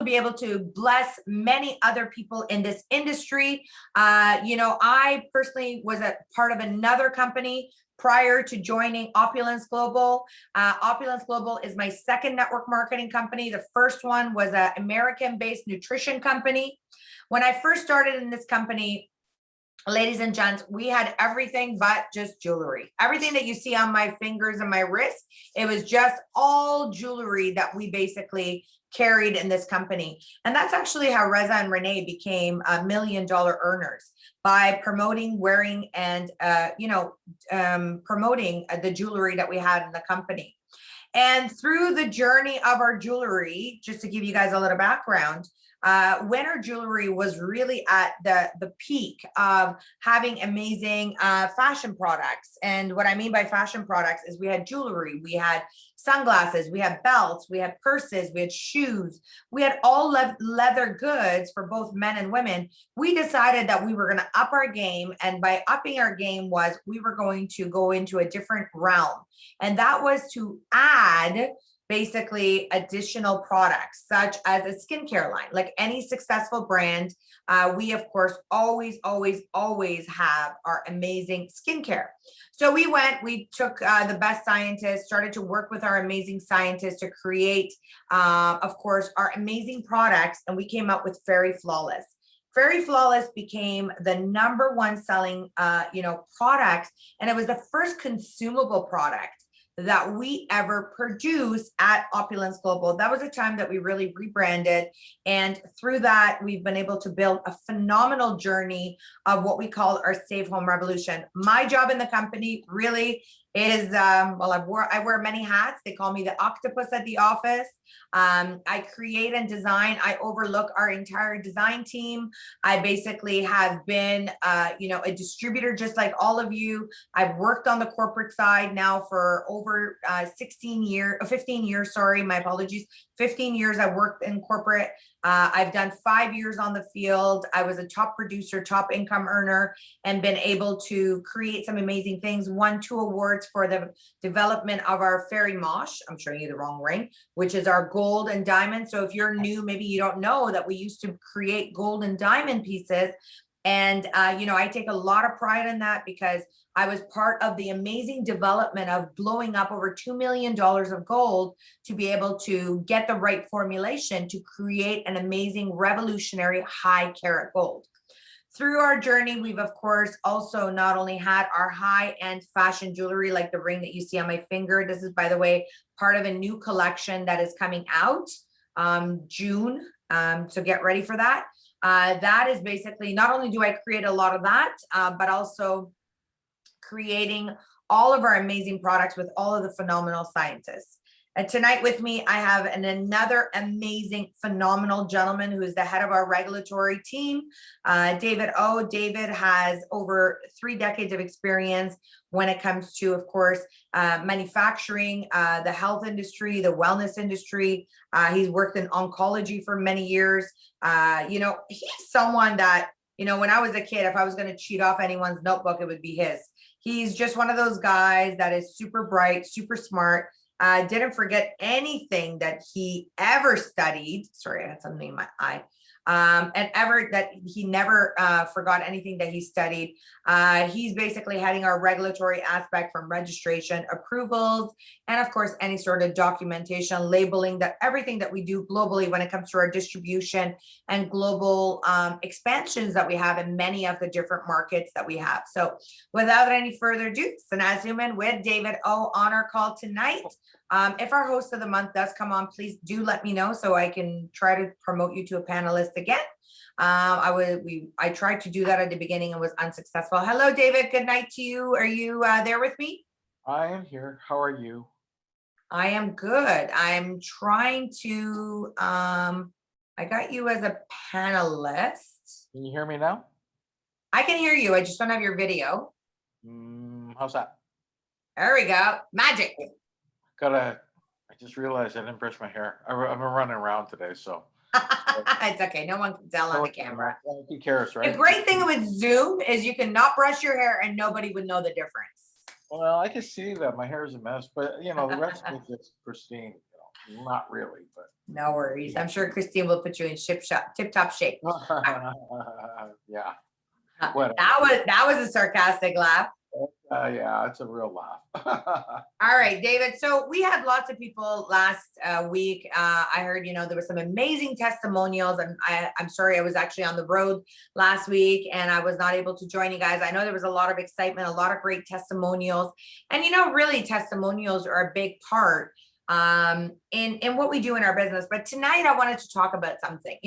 be able to bless many other people in this industry. I personally was a part of another company prior to joining Opulence Global. Opulence Global is my second network marketing company. The first one was an American-based nutrition company. When I first started in this company, ladies and gents, we had everything but just jewelry. Everything that you see on my fingers and my wrists, it was just all jewelry that we basically carried in this company. And that's actually how Reza and Renee became $1 million earners, by promoting, wearing, and promoting the jewelry that we had in the company. And through the journey of our jewelry, just to give you guys a little background, when our jewelry was really at the peak of having amazing fashion products. And what I mean by fashion products is we had jewelry, we had sunglasses, we had belts, we had purses, we had shoes, we had all leather goods for both men and women. We decided that we were going to up our game, and by upping our game was we were going to go into a different realm, and that was to add basically additional products such as a skincare line. Like any successful brand, we of course always have our amazing skincare. So we took the best scientists, started to work with our amazing scientists to create, of course, our amazing products, and we came up with Fairy Flawless. Fairy Flawless became the #1 selling, product, and it was the first consumable product that we ever produced at Opulence Global. That was a time that we really rebranded. And through that, we've been able to build a phenomenal journey of what we call our Save Home Revolution. My job in the company really is, I wear many hats. They call me the octopus at the office. I create and design. I overlook our entire design team. I basically have been, a distributor just like all of you. I've worked on the corporate side now for over 15 years, sorry, my apologies. 15 years I worked in corporate. I've done 5 years on the field. I was a top producer, top income earner, and been able to create some amazing things. Won 2 awards for the development of our Fairy Mosh. I'm showing you the wrong ring, which is our gold and diamond. So if you're new, maybe you don't know that we used to create gold and diamond pieces. And, I take a lot of pride in that, because I was part of the amazing development of blowing up over $2 million of gold to be able to get the right formulation to create an amazing revolutionary high carat gold. Through our journey, we've of course also not only had our high-end fashion jewelry, like the ring that you see on my finger. This is, by the way, part of a new collection that is coming out June. So get ready for that. That is basically, not only do I create a lot of that, but also creating all of our amazing products with all of the phenomenal scientists. And tonight with me, I have another amazing, phenomenal gentleman who is the head of our regulatory team, David O. David has over 3 decades of experience when it comes to, of course, manufacturing, the health industry, the wellness industry. He's worked in oncology for many years. He's someone that, when I was a kid, if I was going to cheat off anyone's notebook, it would be his. He's just one of those guys that is super bright, super smart. Didn't forget anything that he ever studied. Sorry, I had something in my eye. He never forgot anything that he studied. He's basically heading our regulatory aspect, from registration, approvals, and of course, any sort of documentation, labeling, that everything that we do globally when it comes to our distribution and global expansions that we have in many of the different markets that we have. So without any further ado, Sanaz Zuman with David O on our call tonight. If our host of the month does come on, please do let me know so I can try to promote you to a panelist again. I tried to do that at the beginning and was unsuccessful. Hello, David. Good night to you. Are you there with me? I am here. How are you? I am good. I'm trying to, I got you as a panelist. Can you hear me now? I can hear you. I just don't have your video. How's that? There we go. Magic. I just realized I didn't brush my hair. I've been running around today, so. It's okay. No one can tell on the camera. Who cares, right? The great thing with Zoom is you can not brush your hair and nobody would know the difference. Well, I can see that my hair is a mess, but the rest of it's pristine. Not really, but. No worries. I'm sure Christine will put you in tip-top shape. Yeah, That whatever. was a sarcastic laugh. Yeah, it's a real laugh. All right, David. So we had lots of people last week. I heard, there were some amazing testimonials, and I'm sorry, I was actually on the road last week and I was not able to join you guys. I know there was a lot of excitement, a lot of great testimonials, and really testimonials are a big part in what we do in our business. But tonight I wanted to talk about something.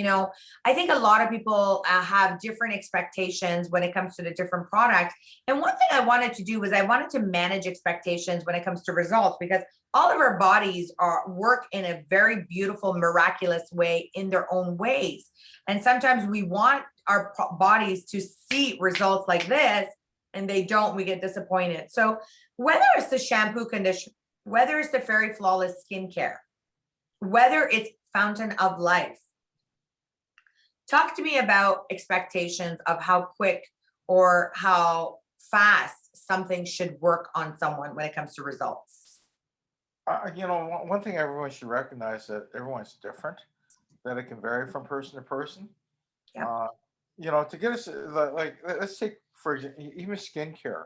I think a lot of people have different expectations when it comes to the different products. And one thing I wanted to do was I wanted to manage expectations when it comes to results, because all of our bodies work in a very beautiful, miraculous way in their own ways. And sometimes we want our bodies to see results like this, and they don't, we get disappointed. So whether it's the shampoo conditioner, whether it's the Fairy Flawless skincare, whether it's Fountain of Life, talk to me about expectations of how quick or how fast something should work on someone when it comes to results. One thing everyone should recognize, that everyone's different, that it can vary from person to person. Yep. To get us, like, let's take, for example, even skincare.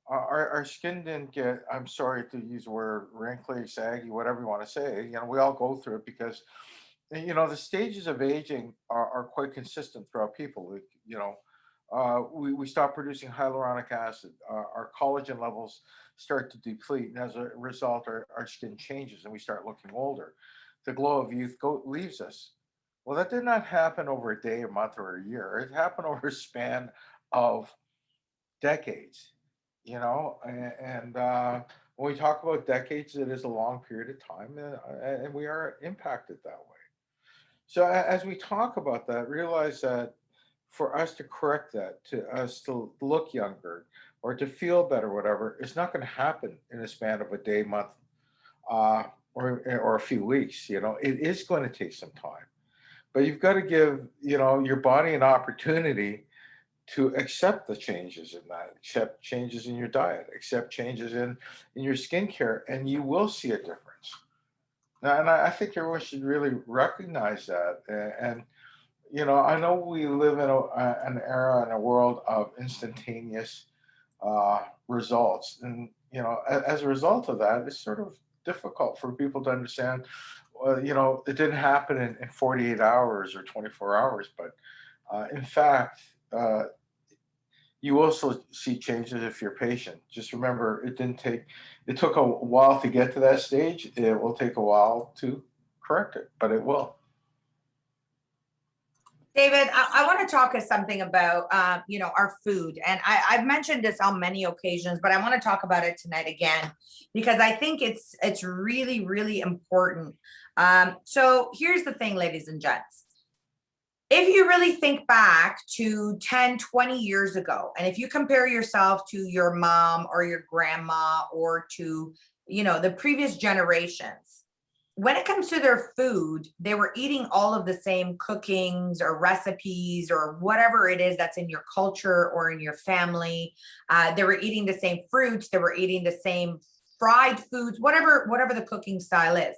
Our skin didn't get, I'm sorry to use the word, wrinkly, saggy, whatever you want to say. We all go through it because, the stages of aging are quite consistent throughout people. We stop producing hyaluronic acid, our collagen levels start to deplete, and as a result, our skin changes and we start looking older. The glow of youth leaves us. Well, that did not happen over a day, a month, or a year. It happened over a span of decades. And when we talk about decades, it is a long period of time, and we are impacted that way. So as we talk about that, realize that for us to correct that, to us to look younger or to feel better, whatever, it's not going to happen in a span of a day, month, or a few weeks. It is going to take some time, but you've got to give your body an opportunity to accept the changes in that, accept changes in your diet, accept changes in your skincare, and you will see a difference. Now, and I think everyone should really recognize that. And I know we live in an era and a world of instantaneous results, and as a result of that, it's sort of difficult for people to understand. It didn't happen in 48 hours or 24 hours, but in fact. You also see changes if you're patient. Just remember, it took a while to get to that stage. It will take a while to correct it, but it will. David, I want to talk something about, our food. And I've mentioned this on many occasions, but I want to talk about it tonight again, because I think it's really, really important. So here's the thing, ladies and gents. If you really think back to 10, 20 years ago, and if you compare yourself to your mom or your grandma or to, the previous generations, when it comes to their food, they were eating all of the same cookings or recipes or whatever it is that's in your culture or in your family. They were eating the same fruits. They were eating the same fried foods, whatever the cooking style is.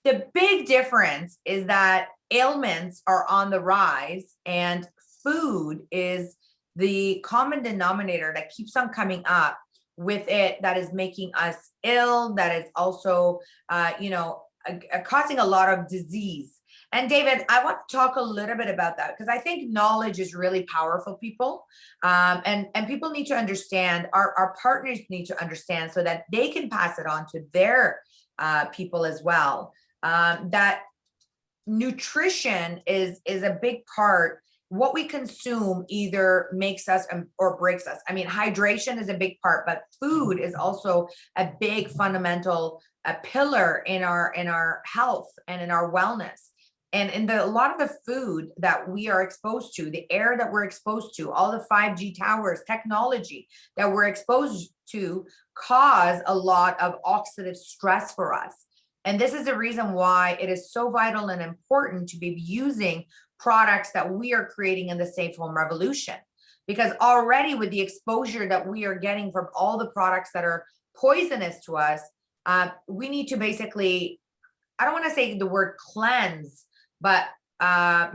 The big difference is that ailments are on the rise, and food is the common denominator that keeps on coming up with it, that is making us ill, that is also, causing a lot of disease. And David, I want to talk a little bit about that, because I think knowledge is really powerful, people. And people need to understand, our partners need to understand, so that they can pass it on to their people as well. That nutrition is a big part. What we consume either makes us or breaks us. I mean, hydration is a big part, but food is also a big fundamental pillar in our health and in our wellness. And in a lot of the food that we are exposed to, the air that we're exposed to, all the 5G towers, technology that we're exposed to, cause a lot of oxidative stress for us. And this is the reason why it is so vital and important to be using products that we are creating in the Safe Home Revolution. Because already with the exposure that we are getting from all the products that are poisonous to us, we need to basically I don't want to say the word cleanse, but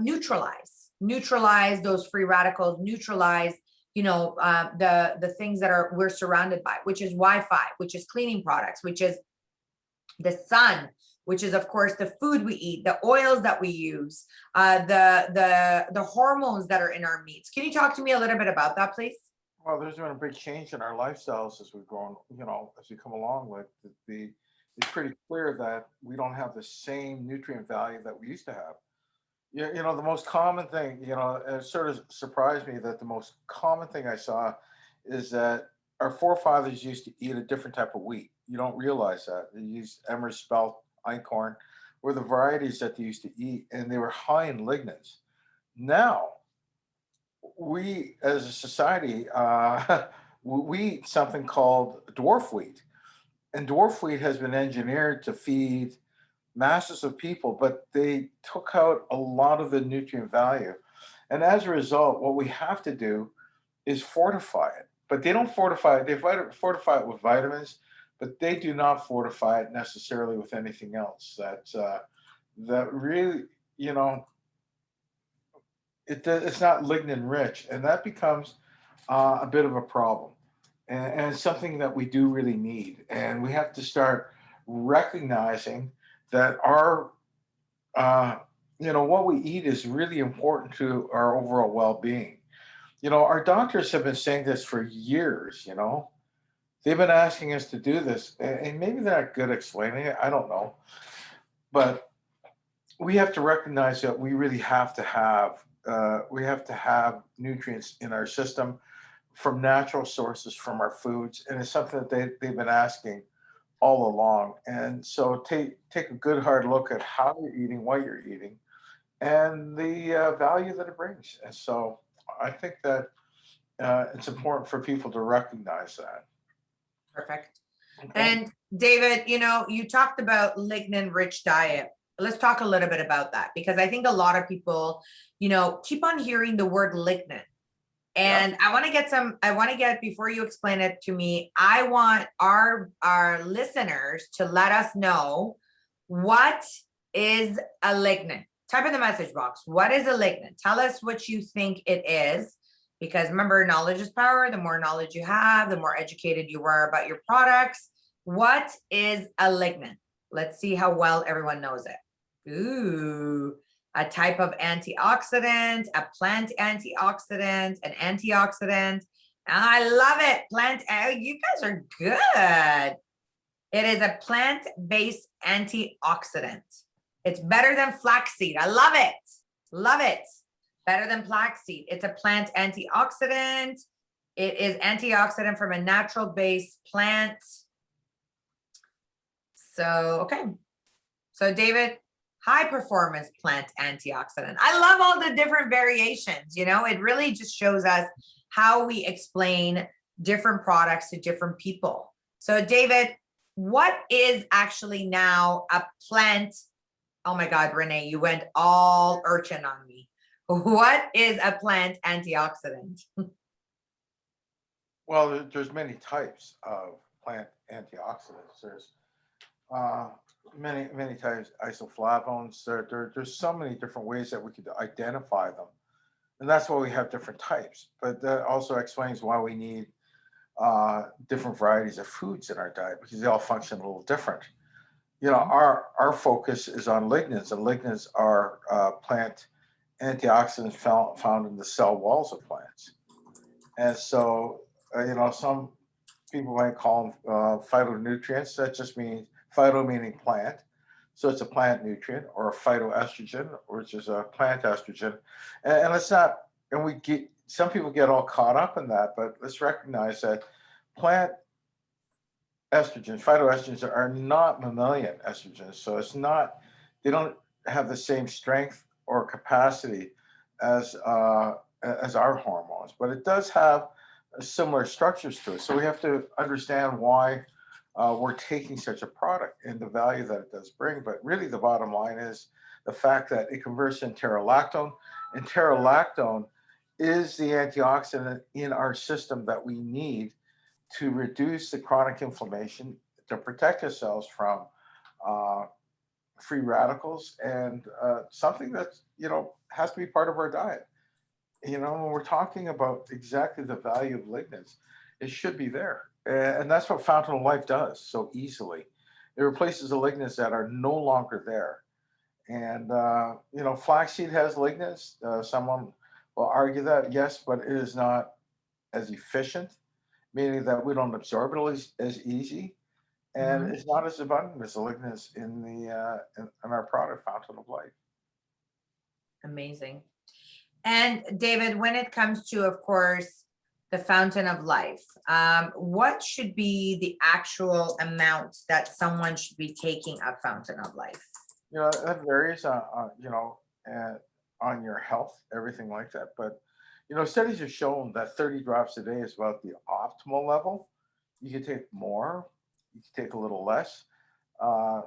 neutralize those free radicals, neutralize, the things that we're surrounded by, which is Wi-Fi, which is cleaning products, which is the sun, which is of course the food we eat, the oils that we use, the hormones that are in our meats. Can you talk to me a little bit about that, please? Well, there's been a big change in our lifestyles as we've grown, as we come along. Like it's pretty clear that we don't have the same nutrient value that we used to have. Yeah, the most common thing, it sort of surprised me that the most common thing I saw is that our forefathers used to eat a different type of wheat. You don't realize that. They used emmer, spelt, einkorn were the varieties that they used to eat, and they were high in lignans. Now, we as a society, we eat something called dwarf wheat. And dwarf wheat has been engineered to feed masses of people, but they took out a lot of the nutrient value. And as a result, what we have to do is fortify it. But they don't fortify it, fortify it with vitamins, but they do not fortify it necessarily with anything else. That really, you know, it's not lignin rich, and that becomes a bit of a problem, and it's something that we do really need, and we have to start recognizing that our what we eat is really important to our overall well-being. Our doctors have been saying this for years. They've been asking us to do this, and maybe they're not good explaining it, I don't know, but we have to recognize that we have to have nutrients in our system from natural sources, from our foods, and it's something that they've been asking all along. And so take a good hard look at how you're eating, what you're eating, and the value that it brings. And so I think that it's important for people to recognize that. Perfect. Okay. And David, you talked about lignin rich diet. Let's talk a little bit about that, because I think a lot of people, keep on hearing the word lignin. And Yeah. I want to get, before you explain it to me, I want our listeners to let us know, what is a lignin? Type in the message box. What is a lignin? Tell us what you think it is, because remember, knowledge is power. The more knowledge you have, the more educated you are about your products. What is a lignin? Let's see how well everyone knows it. Ooh, a type of antioxidant, a plant antioxidant, an antioxidant. I love it. You guys are good. It is a plant-based antioxidant. It's better than flaxseed. I love it. Love it. Better than flaxseed. It's a plant antioxidant. It is antioxidant from a natural based plant. So, okay. So David, high performance plant antioxidant. I love all the different variations. It really just shows us how we explain different products to different people. So David, what is actually now a plant? Oh my God, Renee, you went all urchin on me. What is a plant antioxidant? Well, there's many types of plant antioxidants. There's many types, isoflavones. There's so many different ways that we could identify them, and that's why we have different types. But that also explains why we need different varieties of foods in our diet, because they all function a little different. Our focus is on lignans, and lignans are plant antioxidants found in the cell walls of plants. And so, some people might call them phytonutrients. That just means phyto meaning plant. So it's a plant nutrient, or a phytoestrogen, which is a plant estrogen. And let's not, and some people get all caught up in that, but let's recognize that plant estrogens, phytoestrogens, are not mammalian estrogens. So they don't have the same strength or capacity as our hormones, but it does have similar structures to it. So we have to understand why we're taking such a product and the value that it does bring. But really, the bottom line is the fact that it converts in pterolactone, and pterolactone is the antioxidant in our system that we need to reduce the chronic inflammation, to protect ourselves from free radicals, and something that's, has to be part of our diet. When we're talking about exactly the value of lignans, it should be there. And that's what Fountain of Life does so easily. It replaces the lignans that are no longer there. And, flaxseed has lignans. Someone will argue that, yes, but it is not as efficient, meaning that we don't absorb it as easy. And Mhm. it's not as abundant as the lignans in our product, Fountain of Life. Amazing. And David, when it comes to, of course, the Fountain of Life, what should be the actual amount that someone should be taking of Fountain of Life? That varies on your health, everything like that. But, studies have shown that 30 drops a day is about the optimal level. You can take more, you can take a little less. Uh,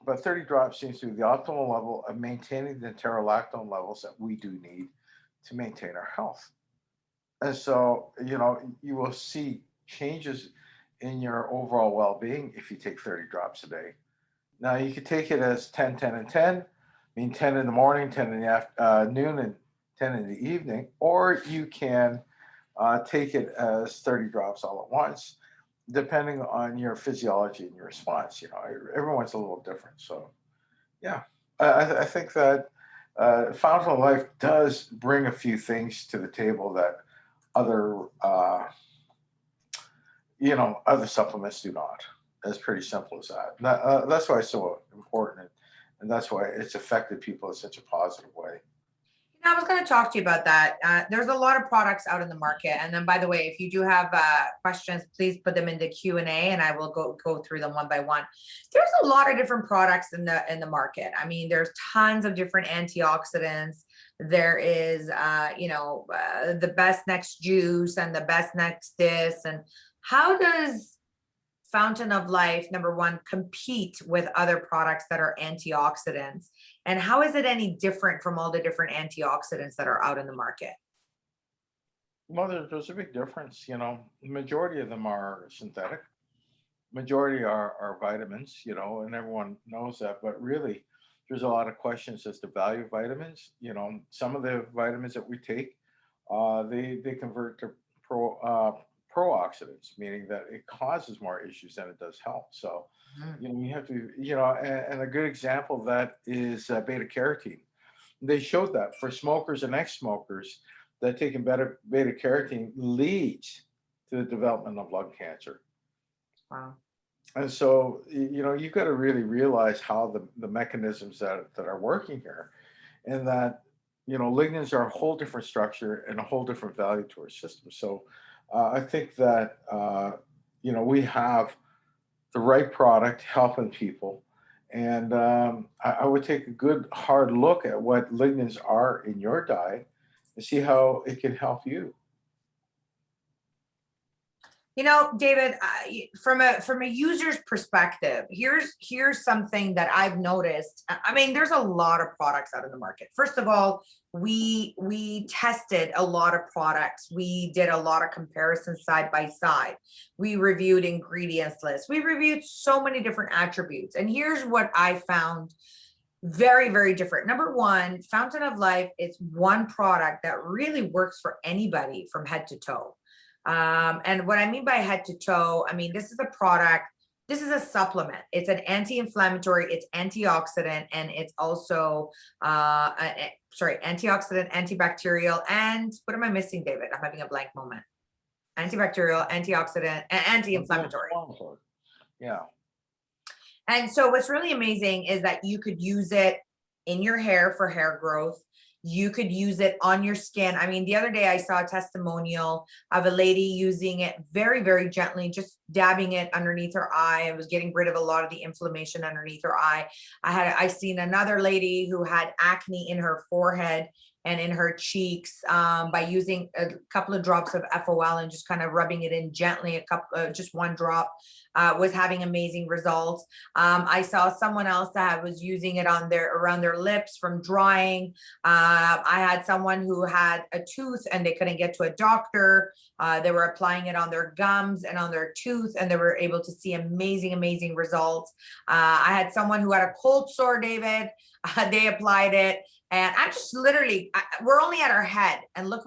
but 30 drops seems to be the optimal level of maintaining the enterolactone levels that we do need to maintain our health. And so, you will see changes in your overall well being if you take 30 drops a day. Now, you could take it as 10, 10, and 10, mean 10 in the morning, 10 in the afternoon, and 10 in the evening, or you can take it as 30 drops all at once, depending on your physiology and your response. Everyone's a little different. So, yeah, I think that Fountain of Life does bring a few things to the table that other, other supplements do not. It's pretty simple as that. That's why it's so important, and that's why it's affected people in such a positive way. I was going to talk to you about that. There's a lot of products out in the market, and then, by the way, if you do have questions, please put them in the Q&A, and I will go through them one by one. There's a lot of different products in the market. I mean, there's tons of different antioxidants. There is, the best next juice and the best next this. And how does Fountain of Life, number one, compete with other products that are antioxidants? And how is it any different from all the different antioxidants that are out in the market? Well, there's a big difference. The majority of them are synthetic. Majority are vitamins. And everyone knows that. But really, there's a lot of questions as to value of vitamins. Some of the vitamins that we take, they convert to pro-oxidants, meaning that it causes more issues than it does help. So, Mhm. you have to, and a good example of that is beta carotene. They showed that for smokers and ex-smokers, that taking beta carotene leads to the development of lung cancer. Wow. And so, you've got to really realize how the mechanisms that are working here, and that, lignans are a whole different structure and a whole different value to our system. So, I think that, we have the right product helping people. And I would take a good hard look at what lignans are in your diet and see how it can help you. David, from a user's perspective, here's something that I've noticed. I mean, there's a lot of products out in the market. First of all, we tested a lot of products. We did a lot of comparisons side by side. We reviewed ingredients lists. We reviewed so many different attributes. And here's what I found very, very different. Number one, Fountain of Life is one product that really works for anybody from head to toe. And what I mean by head to toe, I mean, this is a product, this is a supplement. It's an anti-inflammatory, it's antioxidant, and it's also, antioxidant, antibacterial, and what am I missing, David? I'm having a blank moment. Antibacterial, antioxidant, and anti-inflammatory. Yeah. And so what's really amazing is that you could use it in your hair for hair growth. You could use it on your skin. I mean, the other day I saw a testimonial of a lady using it very, very gently, just dabbing it underneath her eye. It was getting rid of a lot of the inflammation underneath her eye. I seen another lady who had acne in her forehead and in her cheeks by using a couple of drops of FOL and just kind of rubbing it in gently, just one drop. Was having amazing results. I saw someone else that was using it around their lips from drying. I had someone who had a tooth and they couldn't get to a doctor. They were applying it on their gums and on their tooth. tooth, and they were able to see amazing results. I had someone who had a cold sore, David. They applied it, and I'm just literally, we're only at our head, and look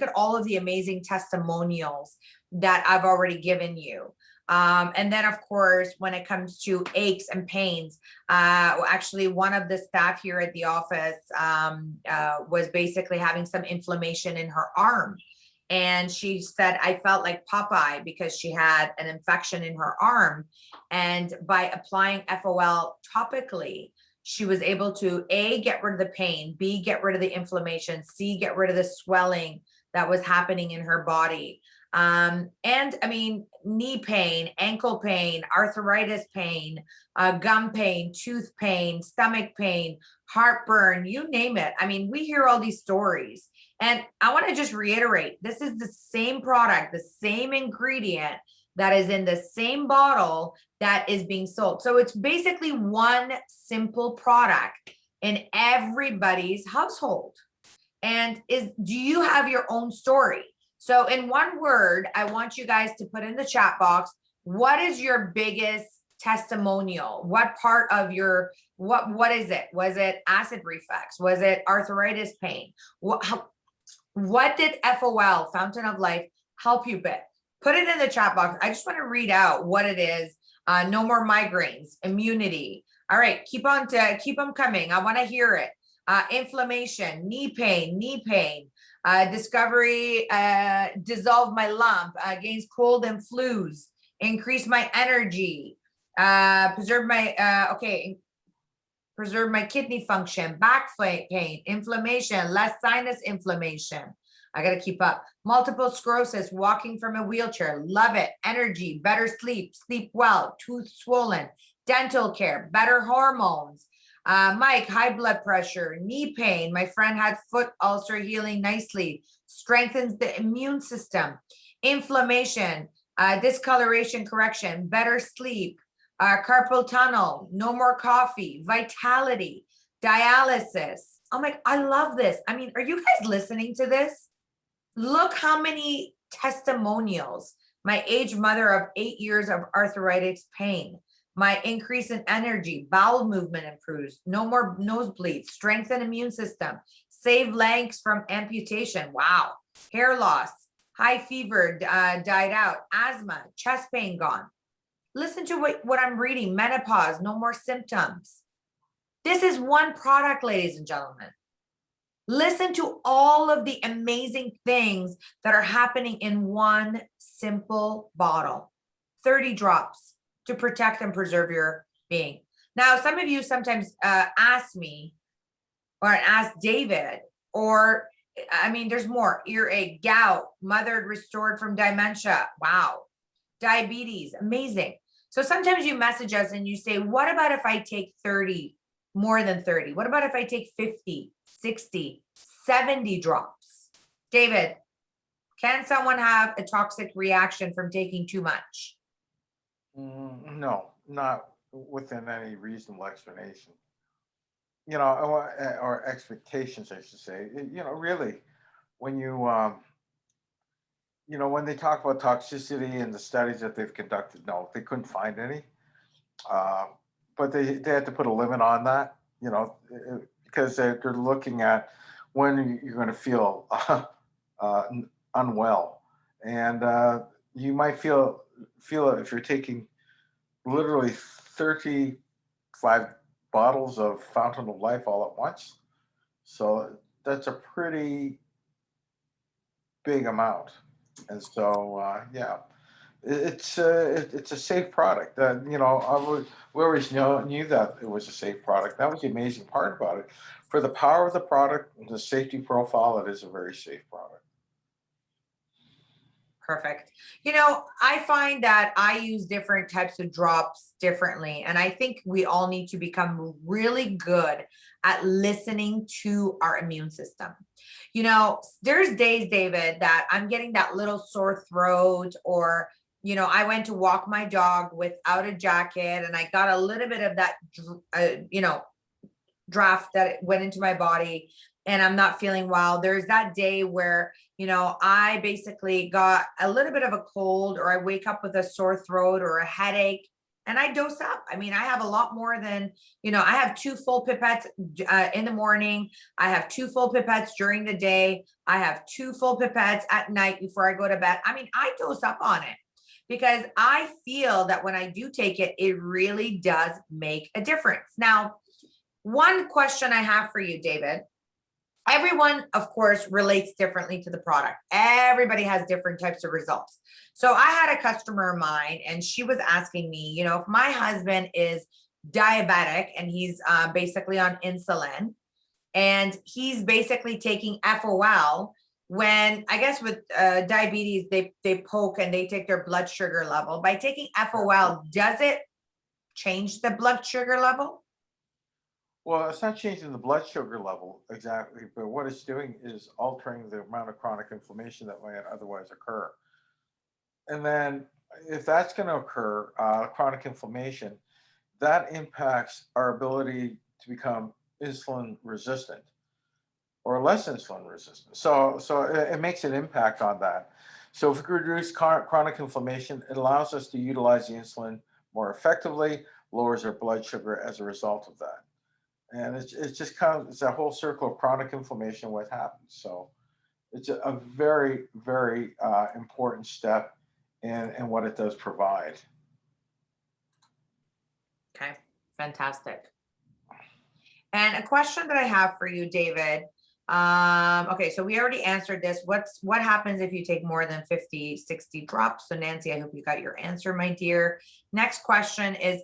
at all of the amazing testimonials that I've already given you. And then of course, when it comes to aches and pains, actually one of the staff here at the office was basically having some inflammation in her arm. And she said, I felt like Popeye because she had an infection in her arm. And by applying FOL topically, she was able to A, get rid of the pain, B, get rid of the inflammation, C, get rid of the swelling that was happening in her body. And I mean, knee pain, ankle pain, arthritis pain, gum pain, tooth pain, stomach pain, heartburn, you name it. I mean, we hear all these stories. And I want to just reiterate, this is the same product, the same ingredient that is in the same bottle that is being sold. So it's basically one simple product in everybody's household. And do you have your own story? So in one word, I want you guys to put in the chat box, what is your biggest testimonial? What part of your, what is it? Was it acid reflux? Was it arthritis pain? What did FOL, Fountain of Life, help you with? Put it in the chat box. I just want to read out what it is. No more migraines, immunity. All right, keep them coming. I want to hear it. Inflammation, knee pain, discovery, dissolve my lump, against cold and flus, increase my energy, preserve my kidney function, back pain, inflammation, less sinus inflammation. I got to keep up. Multiple sclerosis, walking from a wheelchair, love it. Energy, better sleep, sleep well, tooth swollen, dental care, better hormones. Mike, high blood pressure, knee pain. My friend had foot ulcer healing nicely, strengthens the immune system, inflammation, discoloration correction, better sleep, carpal tunnel, no more coffee, vitality, dialysis. I'm like, I love this. I mean, are you guys listening to this? Look how many testimonials. My aged mother of 8 years of arthritis pain. My increase in energy, bowel movement improves, no more nosebleeds, strengthen immune system, save legs from amputation. Wow. Hair loss, high fever died out, asthma, chest pain gone. Listen to what I'm reading, menopause, no more symptoms. This is one product, ladies and gentlemen. Listen to all of the amazing things that are happening in one simple bottle. 30 drops to protect and preserve your being. Now, some of you sometimes ask me or ask David, or I mean, there's more. Earache, gout, mothered, restored from dementia. Wow. Diabetes, amazing. So sometimes you message us and you say, what about if I take 30, more than 30? What about if I take 50, 60, 70 drops? David, can someone have a toxic reaction from taking too much? No, not within any reasonable explanation. You know, or expectations, I should say. You know, really, when when they talk about toxicity and the studies that they've conducted, no, they couldn't find any. But they had to put a limit on that, because they're looking at when you're going to feel unwell, and you might feel it if you're taking literally 35 bottles of Fountain of Life all at once. So that's a pretty big amount. And so, yeah, it's a safe product. We always knew that it was a safe product. That was the amazing part about it. For the power of the product and the safety profile, it is a very safe product. Perfect. I find that I use different types of drops differently. And I think we all need to become really good at listening to our immune system. There's days, David, that I'm getting that little sore throat, or, I went to walk my dog without a jacket and I got a little bit of that, draft that went into my body. and I'm not feeling well, there's that day where, you know, I basically got a little bit of a cold, or I wake up with a sore throat or a headache, and I dose up. I mean, I have a lot more than, you know, I have 2 full pipettes in the morning. I have 2 full pipettes during the day. I have 2 full pipettes at night before I go to bed. I mean, I dose up on it because I feel that when I do take it, it really does make a difference. Now, one question I have for you, David. Everyone, of course, relates differently to the product. Everybody has different types of results. So I had a customer of mine, and she was asking me, you know, if my husband is diabetic and he's basically on insulin, and he's basically taking FOL, when I guess with diabetes, they poke and they take their blood sugar level. By taking FOL, does it change the blood sugar level? Well, it's not changing the blood sugar level exactly, but what it's doing is altering the amount of chronic inflammation that might otherwise occur. And then, if that's going to occur, chronic inflammation, that impacts our ability to become insulin resistant or less insulin resistant. So it makes an impact on that. So if we reduce chronic inflammation, it allows us to utilize the insulin more effectively, lowers our blood sugar as a result of that. And it's just kind of, it's a whole circle of chronic inflammation, what happens. So it's a very, very important step in what it does provide. Okay, fantastic. And a question that I have for you, David. Okay, so we already answered this. What happens if you take more than 50, 60 drops? So Nancy, I hope you got your answer, my dear. Next question is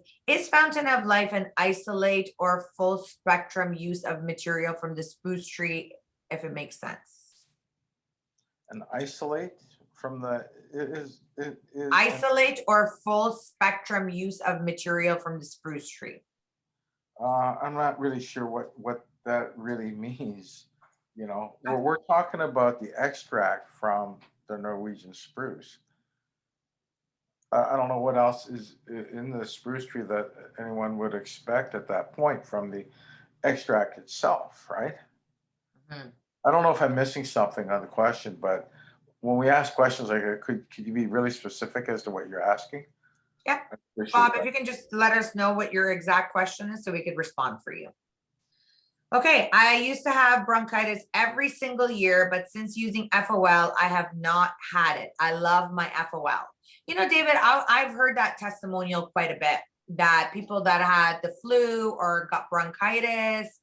Fountain of Life an isolate or full spectrum use of material from the spruce tree, if it makes sense? An isolate from the, it is Isolate or full spectrum use of material from the spruce tree? I'm not really sure what that really means. You know, we're talking about the extract from the Norwegian spruce. I don't know what else is in the spruce tree that anyone would expect at that point from the extract itself, right? Mhm. I don't know if I'm missing something on the question, but when we ask questions like that, could you be really specific as to what you're asking? Yeah. I appreciate Bob, if that. you can just let us know what your exact question is so we could respond for you. Okay, I used to have bronchitis every single year, but since using FOL, I have not had it. I love my FOL. You know, David, I've heard that testimonial quite a bit, that people that had the flu or got bronchitis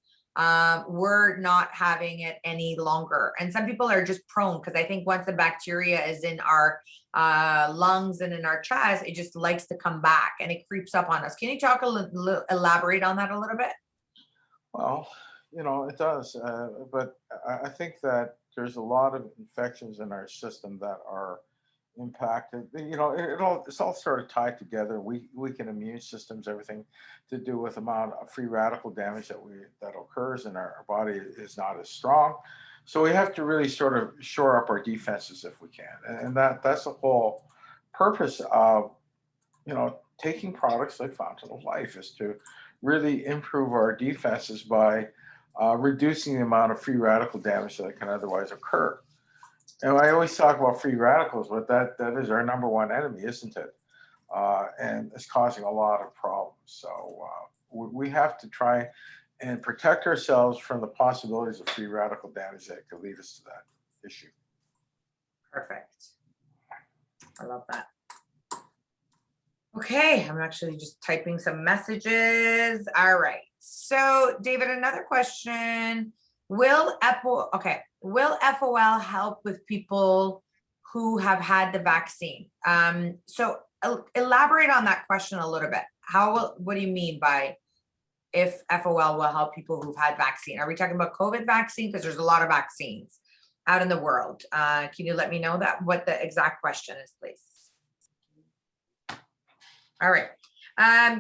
were not having it any longer. And some people are just prone, because I think once the bacteria is in our lungs and in our chest, it just likes to come back and it creeps up on us. Can you talk elaborate on that a little bit? Well, you know, it does, but I think that there's a lot of infections in our system that are impacted. You know, it's all sort of tied together. Weaken immune systems, everything to do with amount of free radical damage that occurs in our body is not as strong. So we have to really sort of shore up our defenses if we can, and that's the whole purpose of, you know, taking products like Fountain of Life, is to really improve our defenses by reducing the amount of free radical damage that can otherwise occur. And I always talk about free radicals, but that is our number one enemy, isn't it? And it's causing a lot of problems. So we have to try and protect ourselves from the possibilities of free radical damage that could lead us to that issue. Perfect. I love that. Okay, I'm actually just typing some messages. All right. So, David, another question. Will FOL help with people who have had the vaccine? So elaborate on that question a little bit. What do you mean by if FOL will help people who've had vaccine? Are we talking about COVID vaccine? Because there's a lot of vaccines out in the world. Can you let me know what the exact question is, please? All right.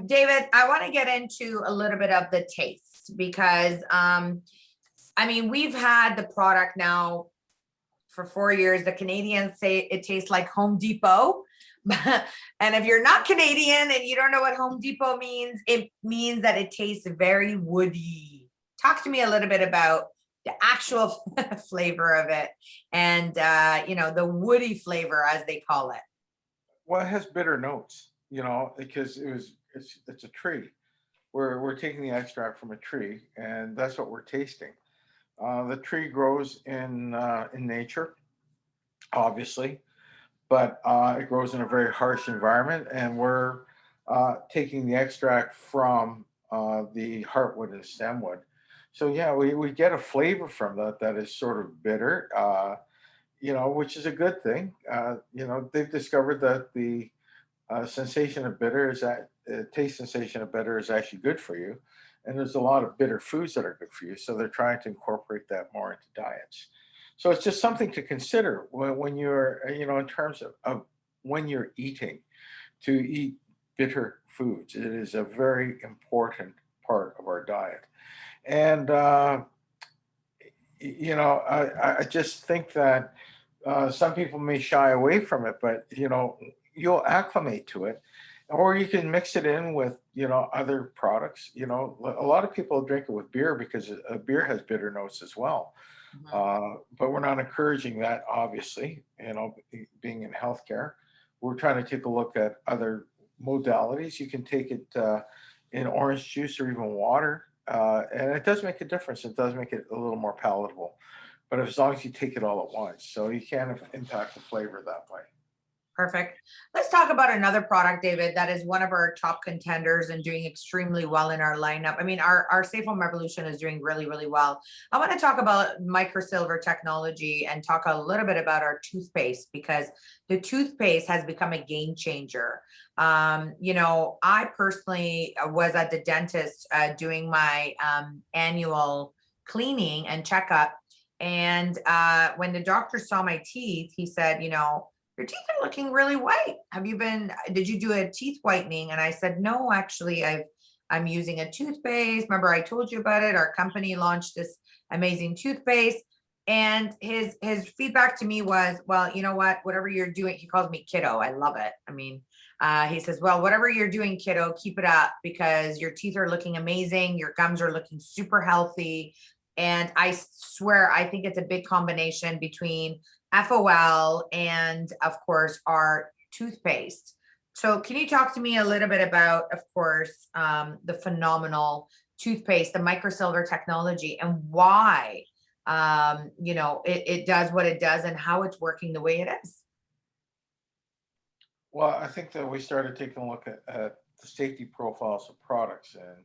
David, I want to get into a little bit of the taste, because I mean, we've had the product now for 4 years. The Canadians say it tastes like Home Depot. And if you're not Canadian and you don't know what Home Depot means, it means that it tastes very woody. Talk to me a little bit about the actual flavor of it, and you know, the woody flavor as they call it. Well, it has bitter notes, because it's a tree. We're taking the extract from a tree, and that's what we're tasting. The tree grows in nature, obviously, but it grows in a very harsh environment, and we're taking the extract from the heartwood and stemwood. So yeah, we get a flavor from that that is sort of bitter, which is a good thing. They've discovered that the sensation of bitter is that taste sensation of bitter is actually good for you, and there's a lot of bitter foods that are good for you. So they're trying to incorporate that more into diets. So it's just something to consider when you're, in terms of when you're eating, to eat bitter foods. It is a very important part of our diet, and I just think that some people may shy away from it, but you'll acclimate to it, or you can mix it in with other products. A lot of people drink it with beer because beer has bitter notes as well. Mhm. But we're not encouraging that, obviously. Being in healthcare, we're trying to take a look at other modalities. You can take it in orange juice or even water, and it does make a difference. It does make it a little more palatable, but as long as you take it all at once, so you can impact the flavor that way. Perfect. Let's talk about another product, David, that is one of our top contenders and doing extremely well in our lineup. I mean, our Safe Home Revolution is doing really, really well. I want to talk about microsilver technology and talk a little bit about our toothpaste, because the toothpaste has become a game changer. I personally was at the dentist doing my annual cleaning and checkup. And when the doctor saw my teeth, he said, your teeth are looking really white. Did you do a teeth whitening? And I said, no, actually, I'm using a toothpaste. Remember, I told you about it. Our company launched this amazing toothpaste. And his feedback to me was, well, you know what, whatever you're doing, he calls me kiddo. I love it. I mean, he says, well, whatever you're doing, kiddo, keep it up, because your teeth are looking amazing. Your gums are looking super healthy. And I swear, I think it's a big combination between FOL and, of course, our toothpaste. So can you talk to me a little bit about, of course, the phenomenal toothpaste, the microsilver technology, and why, it does what it does and how it's working the way it is? Well, I think that we started taking a look at the safety profiles of products, and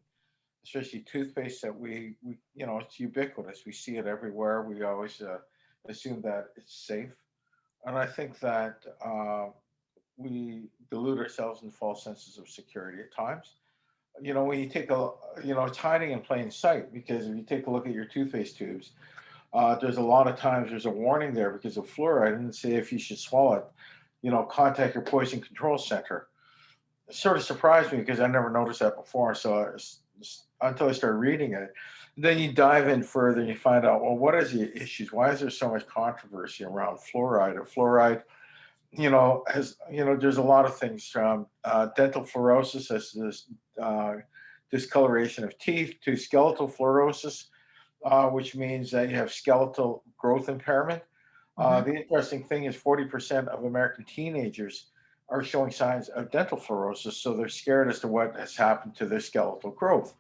especially toothpaste, that it's ubiquitous. We see it everywhere. We always assume that it's safe. And I think that we delude ourselves in false senses of security at times. When you take it's hiding in plain sight, because if you take a look at your toothpaste tubes, there's a lot of times there's a warning there because of fluoride, and say if you should swallow it, contact your poison control center. It sort of surprised me because I never noticed that before. So until I started reading it, then you dive in further and you find out, well, what is the issues? Why is there so much controversy around fluoride? Or fluoride, there's a lot of things from dental fluorosis, as this discoloration of teeth, to skeletal fluorosis, which means that you have skeletal growth impairment. Mhm. The interesting thing is 40% of American teenagers are showing signs of dental fluorosis, so they're scared as to what has happened to their skeletal growth.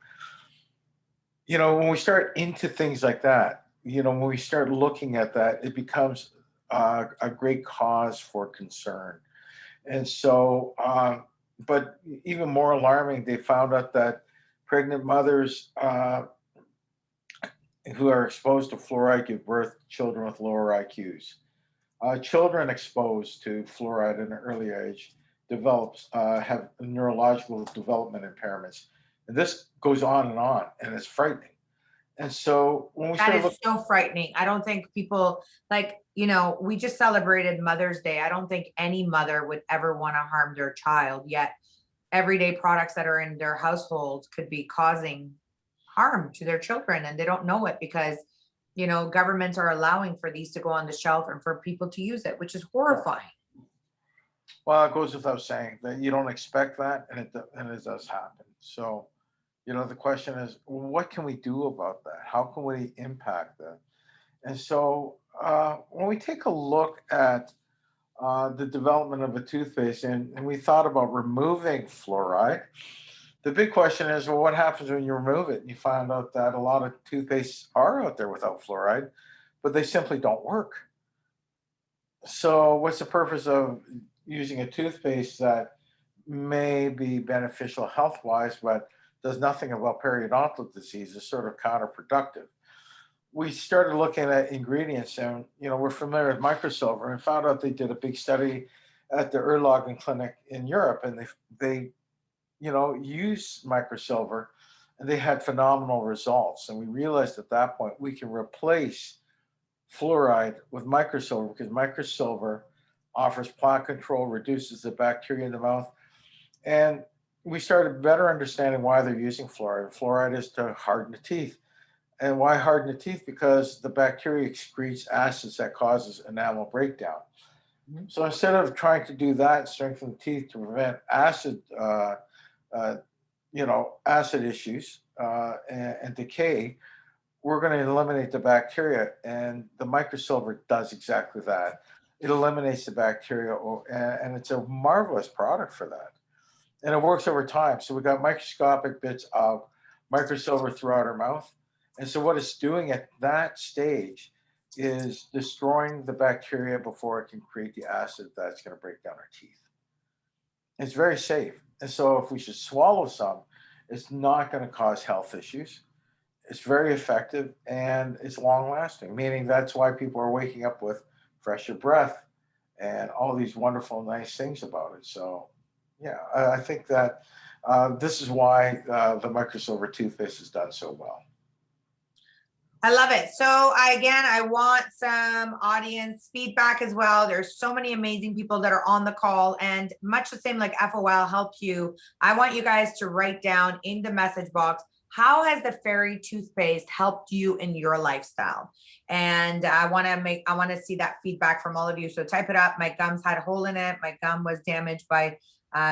When we start into things like that, when we start looking at that, it becomes a great cause for concern. And so, but even more alarming, they found out that pregnant mothers who are exposed to fluoride give birth to children with lower IQs. Children exposed to fluoride at an early age have neurological development impairments. And this goes on, and it's frightening. And so when we That start is looking, so frightening. I don't think people, like, we just celebrated Mother's Day. I don't think any mother would ever want to harm their child, yet everyday products that are in their households could be causing harm to their children, and they don't know it because, governments are allowing for these to go on the shelf and for people to use it, which is horrifying. well, it goes without saying that you don't expect that, and it does happen. So, the question is, what can we do about that? How can we impact that? And so when we take a look at the development of a toothpaste, and we thought about removing fluoride, the big question is, well, what happens when you remove it? And you find out that a lot of toothpastes are out there without fluoride, but they simply don't work. So, what's the purpose of using a toothpaste that may be beneficial health wise, but does nothing about periodontal disease? Is sort of counterproductive. We started looking at ingredients, and we're familiar with microsilver, and found out they did a big study at the Erlangen clinic in Europe, and they used microsilver, and they had phenomenal results. And we realized at that point we can replace fluoride with microsilver, because microsilver offers plaque control, reduces the bacteria in the mouth, and we started better understanding why they're using fluoride. Fluoride is to harden the teeth. And why harden the teeth? Because the bacteria excretes acids that causes enamel breakdown. Mhm. So instead of trying to do that, strengthen the teeth to prevent uh, acid issues and decay, we're going to eliminate the bacteria, and the microsilver does exactly that. It eliminates the bacteria, and it's a marvelous product for that. And it works over time. So we got microscopic bits of microsilver throughout our mouth. And so what it's doing at that stage is destroying the bacteria before it can create the acid that's going to break down our teeth. It's very safe. And so if we should swallow some, it's not going to cause health issues. It's very effective, and it's long lasting, meaning that's why people are waking up with fresher breath and all these wonderful, nice things about it. So, yeah, I think that this is why the microsilver toothpaste has done so well. I love it. So I want some audience feedback as well. There's so many amazing people that are on the call, and much the same like FOL helped you. I want you guys to write down in the message box, how has the fairy toothpaste helped you in your lifestyle? And I want to see that feedback from all of you. So type it up. My gums had a hole in it. My gum was damaged by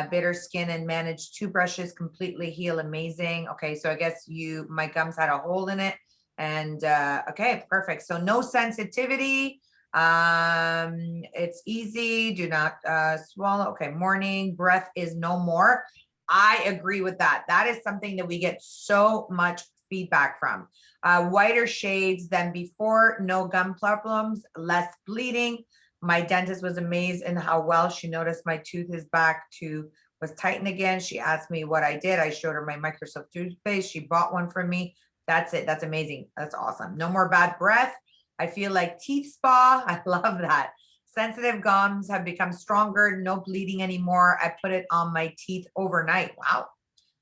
bitter skin and managed two brushes completely heal. Amazing. Okay. So I guess my gums had a hole in it. And okay, perfect. So no sensitivity. It's easy. Do not swallow. Okay, morning breath is no more. I agree with that. That is something that we get so much feedback from. Whiter shades than before, no gum problems, less bleeding. My dentist was amazed in how well she noticed my tooth is back to was tightened again. She asked me what I did. I showed her my Microsoft toothpaste. She bought one for me. That's it. That's amazing. That's awesome. No more bad breath. I feel like teeth spa. I love that. Sensitive gums have become stronger. No bleeding anymore. I put it on my teeth overnight. Wow.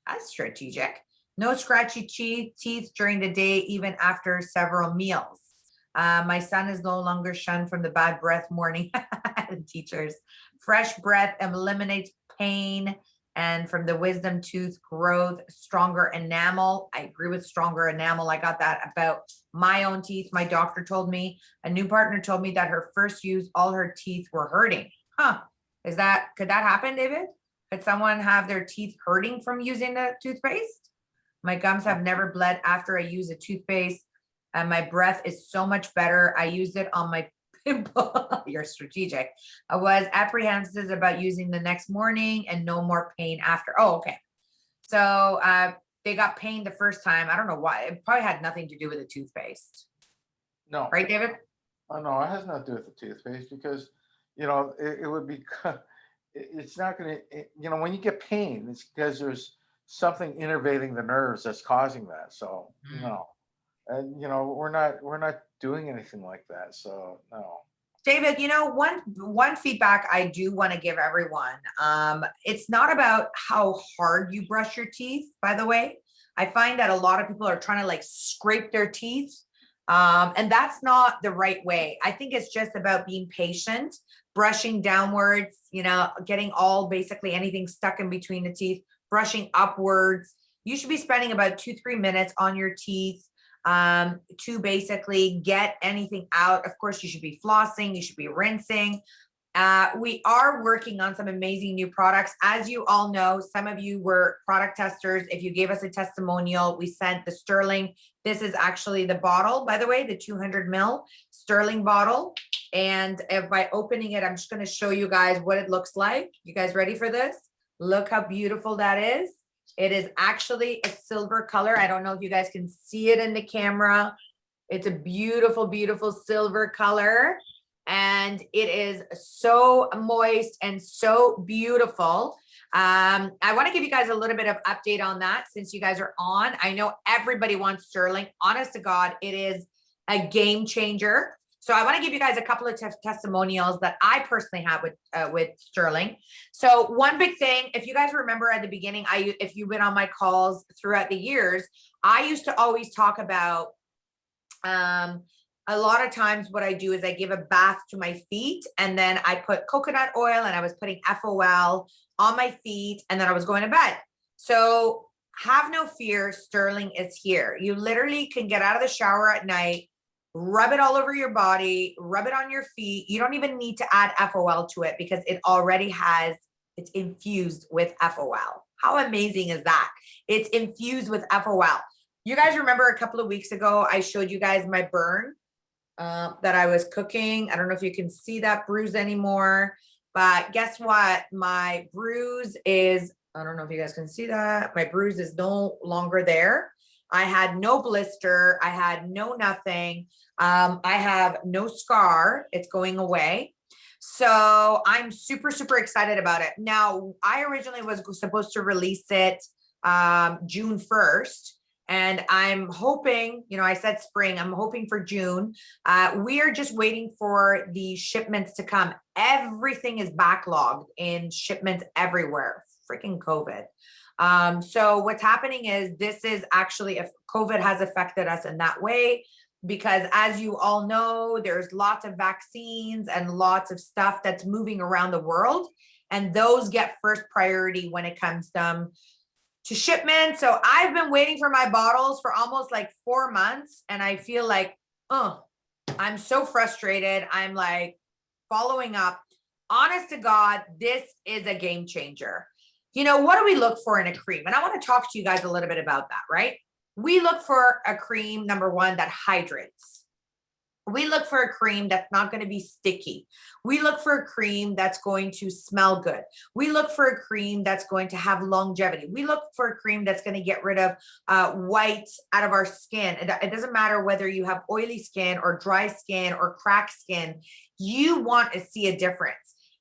That's strategic. No scratchy teeth during the day, even after several meals. My son is no longer shunned from the bad breath morning teachers. Fresh breath eliminates pain, and from the wisdom tooth growth, stronger enamel. I agree with stronger enamel. I got that about my own teeth. My doctor told me, a new partner told me that her first use, all her teeth were hurting. Could that happen, David? Could someone have their teeth hurting from using the toothpaste? My gums have never bled after I use a toothpaste, and my breath is so much better. I used it on my pimple. You're strategic. I was apprehensive about using the next morning and no more pain after. Oh, okay. So they got pain the first time. I don't know why. It probably had nothing to do with the toothpaste. No, Right, David? no, it has nothing to do with the toothpaste, because it would be it's not going to, when you get pain, it's because there's something innervating the nerves that's causing that. So no. And we're not doing anything like that. So no. David, one feedback I do want to give everyone. It's not about how hard you brush your teeth, by the way. I find that a lot of people are trying to like scrape their teeth. And that's not the right way. I think it's just about being patient, brushing downwards, getting all basically anything stuck in between the teeth, brushing upwards. You should be spending about 2-3 minutes on your teeth to basically get anything out. Of course, you should be flossing, you should be rinsing, We are working on some amazing new products. As you all know, some of you were product testers. If you gave us a testimonial, we sent the Sterling. This is actually the bottle, by the way, the 200 ml Sterling bottle. And by opening it, I'm just going to show you guys what it looks like. You guys ready for this? Look how beautiful that is. It is actually a silver color. I don't know if you guys can see it in the camera. It's a beautiful, beautiful silver color. And it is so moist and so beautiful. I want to give you guys a little bit of update on that since you guys are on. I know everybody wants Sterling. Honest to God, it is a game changer. So I want to give you guys a couple of testimonials that I personally have with Sterling. So one big thing, if you guys remember at the beginning, if you've been on my calls throughout the years, I used to always talk about a lot of times what I do is I give a bath to my feet, and then I put coconut oil, and I was putting FOL on my feet, and then I was going to bed. So have no fear, Sterling is here. You literally can get out of the shower at night, rub it all over your body, rub it on your feet. You don't even need to add FOL to it because it already it's infused with FOL. How amazing is that? It's infused with FOL. You guys remember a couple of weeks ago, I showed you guys my burn that I was cooking. I don't know if you can see that bruise anymore, but guess what? My bruise is, I don't know if you guys can see that. My bruise is no longer there. I had no blister. I had no nothing. I have no scar. It's going away. So I'm super, super excited about it. Now, I originally was supposed to release it June 1st. And I'm hoping, I said spring, I'm hoping for June. We are just waiting for the shipments to come. Everything is backlogged in shipments everywhere. Freaking COVID. So what's happening is this is actually, if COVID has affected us in that way, because as you all know, there's lots of vaccines and lots of stuff that's moving around the world. And those get first priority when it comes to shipment. So I've been waiting for my bottles for almost like 4 months. And I feel like, I'm so frustrated. I'm like following up. Honest to God, this is a game changer. What do we look for in a cream? And I want to talk to you guys a little bit about that, right? We look for a cream, number one, that hydrates. We look for a cream that's not going to be sticky. We look for a cream that's going to smell good. We look for a cream that's going to have longevity. We look for a cream that's going to get rid of whites out of our skin. It doesn't matter whether you have oily skin or dry skin or cracked skin. You want to see a difference.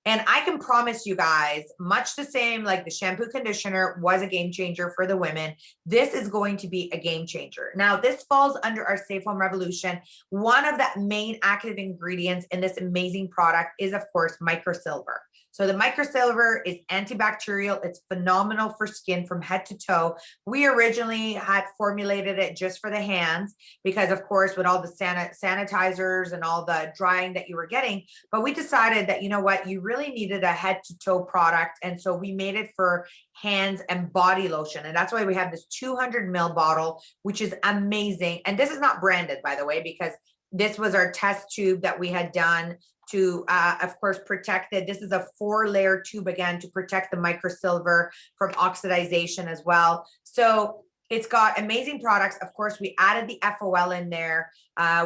And I can promise you guys, much the same like the shampoo conditioner was a game changer for the women, this is going to be a game changer. Now, this falls under our Safe Home Revolution. One of the main active ingredients in this amazing product is, of course, microsilver. So the microsilver is antibacterial. It's phenomenal for skin from head to toe. We originally had formulated it just for the hands because, of course, with all the sanitizers and all the drying that you were getting, but we decided that, you know what, you really needed a head to toe product. And so we made it for hands and body lotion. And that's why we have this 200 ml bottle, which is amazing. And this is not branded, by the way, because this was our test tube that we had done to, of course, protect it. This is a 4-layer tube, again, to protect the microsilver from oxidization as well. So it's got amazing products. Of course, we added the FOL in there.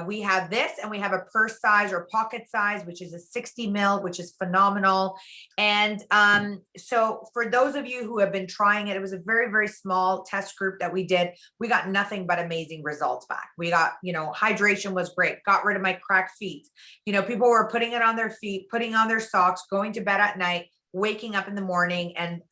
We have this, and we have a purse size or pocket size, which is a 60 ml, which is phenomenal. And so for those of you who have been trying it, it was a very, very small test group that we did. We got nothing but amazing results back. We got, hydration was great. Got rid of my cracked feet. People were putting it on their feet, putting on their socks, going to bed at night, waking up in the morning and,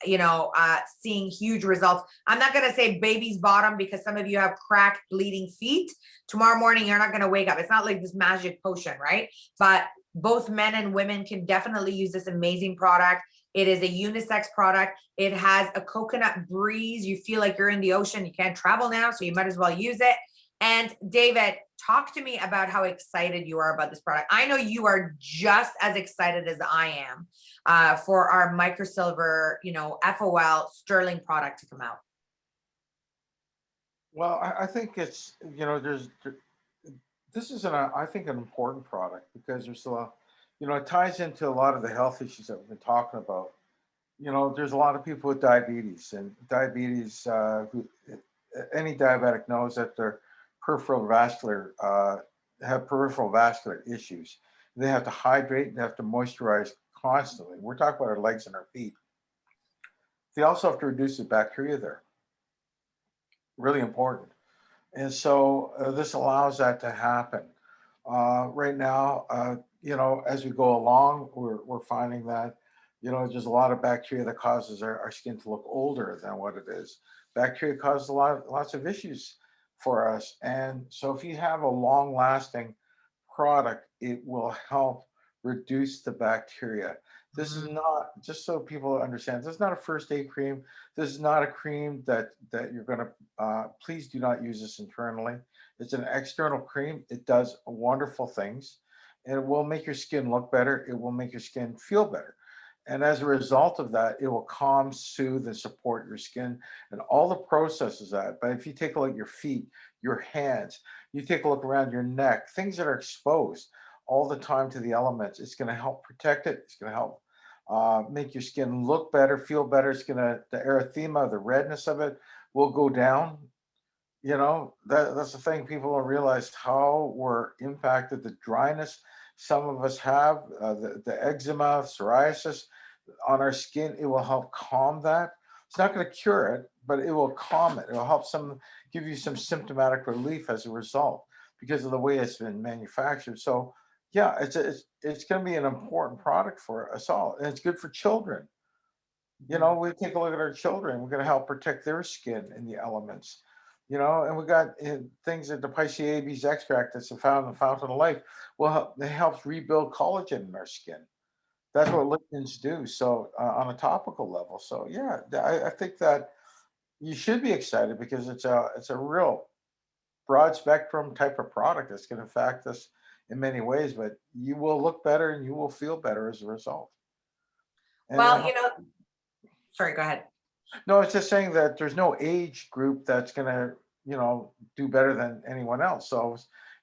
seeing huge results. I'm not going to say baby's bottom because some of you have cracked, bleeding feet. Tomorrow morning, you're not going to wake up. It's not like this magic potion, right? But both men and women can definitely use this amazing product. It is a unisex product. It has a coconut breeze. You feel like you're in the ocean. You can't travel now, so you might as well use it. And David, talk to me about how excited you are about this product. I know you are just as excited as I am for our microsilver, FOL Sterling product to come out. Well, I think it's, this is I think an important product because there's it ties into a lot of the health issues that we've been talking about. There's a lot of people with diabetes, and diabetes, any diabetic knows that their peripheral vascular, have peripheral vascular issues. They have to hydrate, they have to moisturize constantly. We're talking about our legs and our feet. They also have to reduce the bacteria there. Really important. And so this allows that to happen. Right now, as we go along, we're finding that, there's a lot of bacteria that causes our skin to look older than what it is. Bacteria causes lots of issues for us. And so if you have a long lasting product, it will help reduce the bacteria. This is not, just so people understand, this is not a first aid cream. This is not a cream that you're going to, please do not use this internally. It's an external cream. It does wonderful things, and it will make your skin look better. It will make your skin feel better. And as a result of that, it will calm, soothe, and support your skin and all the processes that. But if you take a look at your feet, your hands, you take a look around your neck, things that are exposed all the time to the elements, it's going to help protect it. It's going to help make your skin look better, feel better. It's going to, the erythema, the redness of it will go down. That's the thing. People don't realize how we're impacted, the dryness some of us have, the eczema, psoriasis on our skin. It will help calm that. It's not going to cure it, but it will calm it. It will help give you some symptomatic relief as a result because of the way it's been manufactured. So yeah, it's going to be an important product for us all, and it's good for children. We take a look at our children. We're going to help protect their skin in the elements. And we got things that the Pisces extract that's found in the fountain of life. Well, it helps rebuild collagen in our skin. That's what lignans do. So on a topical level. So yeah, I think that you should be excited because it's a real broad spectrum type of product that's going to affect us in many ways. But you will look better and you will feel better as a result. And Well, sorry, go ahead. no, it's just saying that there's no age group that's going to, do better than anyone else. So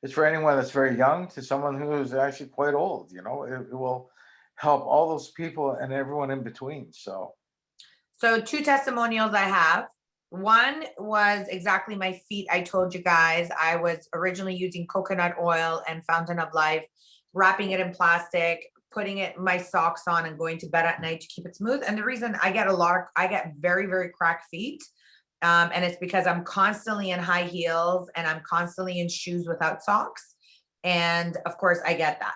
it's for anyone that's very young to someone who is actually quite old. It will help all those people and everyone in between. So two testimonials I have. One was exactly my feet. I told you guys I was originally using coconut oil and fountain of life, wrapping it in plastic, putting it my socks on and going to bed at night to keep it smooth. And the reason I get very, very cracked feet. And it's because I'm constantly in high heels and I'm constantly in shoes without socks. And of course I get that.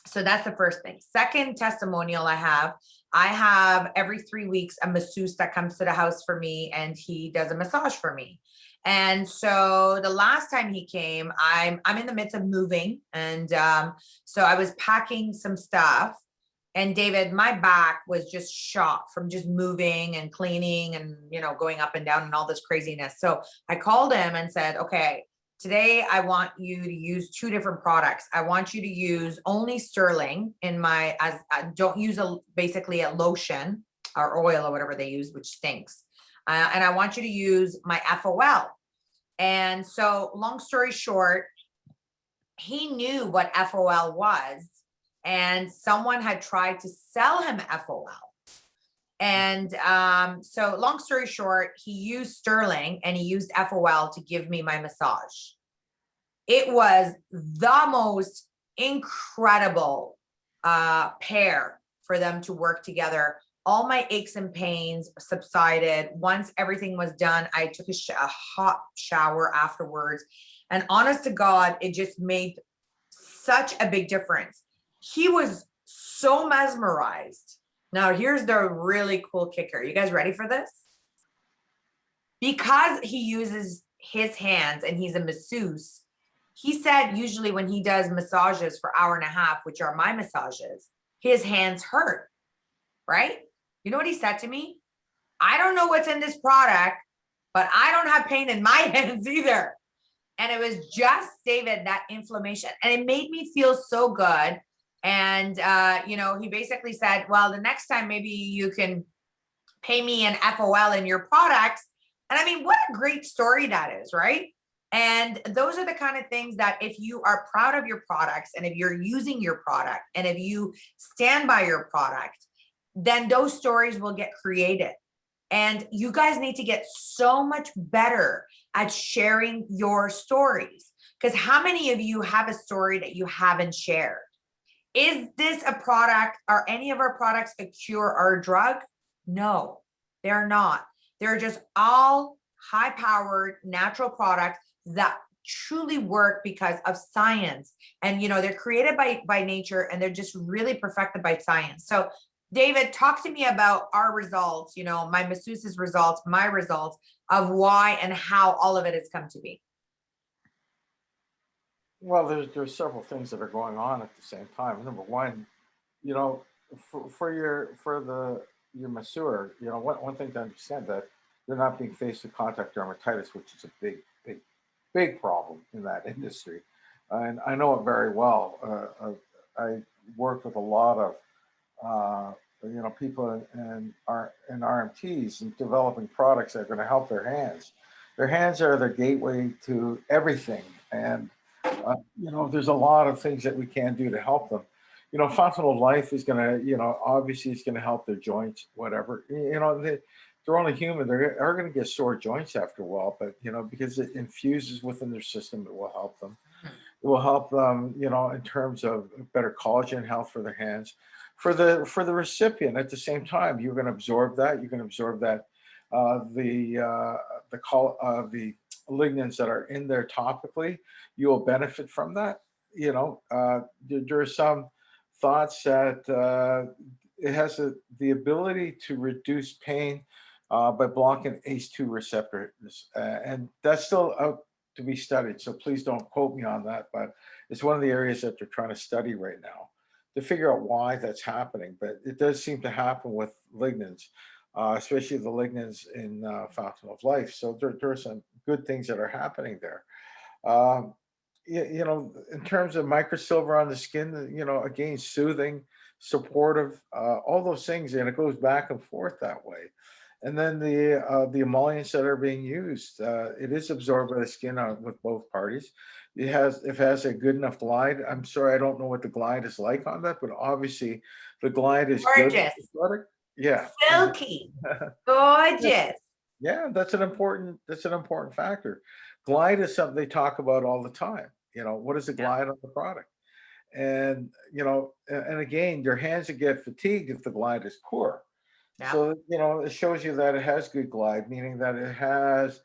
So that's the first thing. Second testimonial I have every 3 weeks a masseuse that comes to the house for me and he does a massage for me. And so the last time he came, I'm in the midst of moving. And so I was packing some stuff. And David, my back was just shot from just moving and cleaning and, going up and down and all this craziness. So I called him and said, okay, today I want you to use 2 different products. I want you to use only sterling don't use basically a lotion or oil or whatever they use, which stinks. And I want you to use my FOL. And so long story short, he knew what FOL was. And someone had tried to sell him FOL. And so long story short, he used sterling and he used FOL to give me my massage. It was the most incredible pair for them to work together. All my aches and pains subsided. Once everything was done, I took a hot shower afterwards. And honest to God, it just made such a big difference. He was so mesmerized. Now, here's the really cool kicker. You guys ready for this? Because he uses his hands and he's a masseuse, he said usually when he does massages for 1.5 hours, which are my massages, his hands hurt, right? You know what he said to me? I don't know what's in this product, but I don't have pain in my hands either. And it was just, David, that inflammation. And it made me feel so good. And, he basically said, well, the next time maybe you can pay me an FOL in your products. And I mean, what a great story that is, right? And those are the kind of things that if you are proud of your products and if you're using your product and if you stand by your product, then those stories will get created. And you guys need to get so much better at sharing your stories. Because how many of you have a story that you haven't shared? Is this a product? Are any of our products a cure or a drug? No, they're not. They're just all high-powered natural products that truly work because of science. And they're created by nature, and they're just really perfected by science. So David, talk to me about our results, my masseuse's results, my results of why and how all of it has come to be. Well, there's several things that are going on at the same time. Number one, you know, your masseur, one thing to understand that they're not being faced with contact dermatitis, which is a big problem in that industry, and I know it very well. I work with a lot of people in RMTs and developing products that are going to help their hands. Their hands are their gateway to everything, and there's a lot of things that we can do to help them. Fountain of Life is going to, obviously it's going to help their joints, whatever. They're only human. They are going to get sore joints after a while, but because it infuses within their system, it will help them. It will help them, in terms of better collagen health for their hands. For the recipient, at the same time, you're going to absorb that. You're going to absorb that the lignans that are in there topically. You will benefit from that. There are some thoughts that it has the ability to reduce pain by blocking ACE2 receptors, and that's still out to be studied. So please don't quote me on that, but it's one of the areas that they're trying to study right now to figure out why that's happening. But it does seem to happen with lignans, especially the lignans in Fountain of Life. So there are some good things that are happening there. In terms of microsilver on the skin, again, soothing, supportive, all those things, and it goes back and forth that way. And then the emollients that are being used, it is absorbed by the skin with both parties. If it has a good enough glide. I'm sorry, I don't know what the glide is like on that, but obviously the glide is gorgeous. Good. Yeah, silky, gorgeous. Yeah, that's an important factor. Glide is something they talk about all the time. What is the glide on the product? And and again, your hands will get fatigued if the glide is poor. Yeah. So it shows you that it has good glide, meaning that it has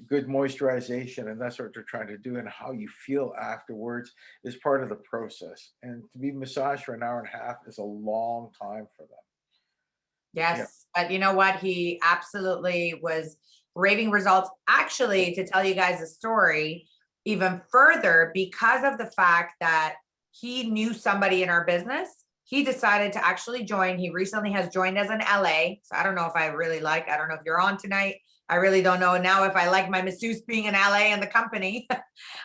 good moisturization, and that's what they're trying to do. And how you feel afterwards is part of the process. And to be massaged for an hour and a half is a long time for them. Yes, but you know what? He absolutely was raving results. Actually, to tell you guys a story even further, because of the fact that he knew somebody in our business, he decided to actually join. He recently has joined as an LA. So I don't know if I don't know if you're on tonight. I really don't know now if I like my masseuse being in LA and the company.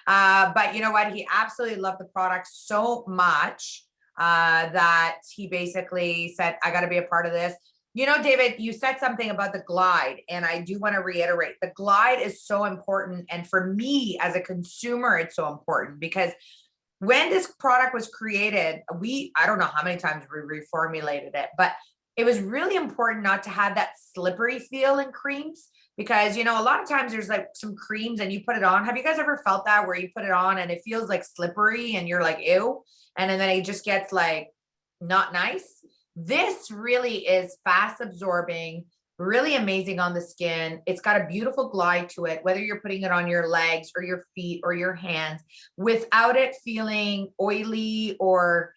But you know what? He absolutely loved the product so much that he basically said, I got to be a part of this. David, you said something about the glide, and I do want to reiterate, the glide is so important. And for me as a consumer, it's so important because when this product was created, I don't know how many times we reformulated it, but it was really important not to have that slippery feel in creams because, a lot of times there's like some creams and you put it on. Have you guys ever felt that where you put it on and it feels like slippery and you're like, ew, and then it just gets like not nice? This really is fast absorbing, really amazing on the skin. It's got a beautiful glide to it, whether you're putting it on your legs or your feet or your hands, without it feeling oily or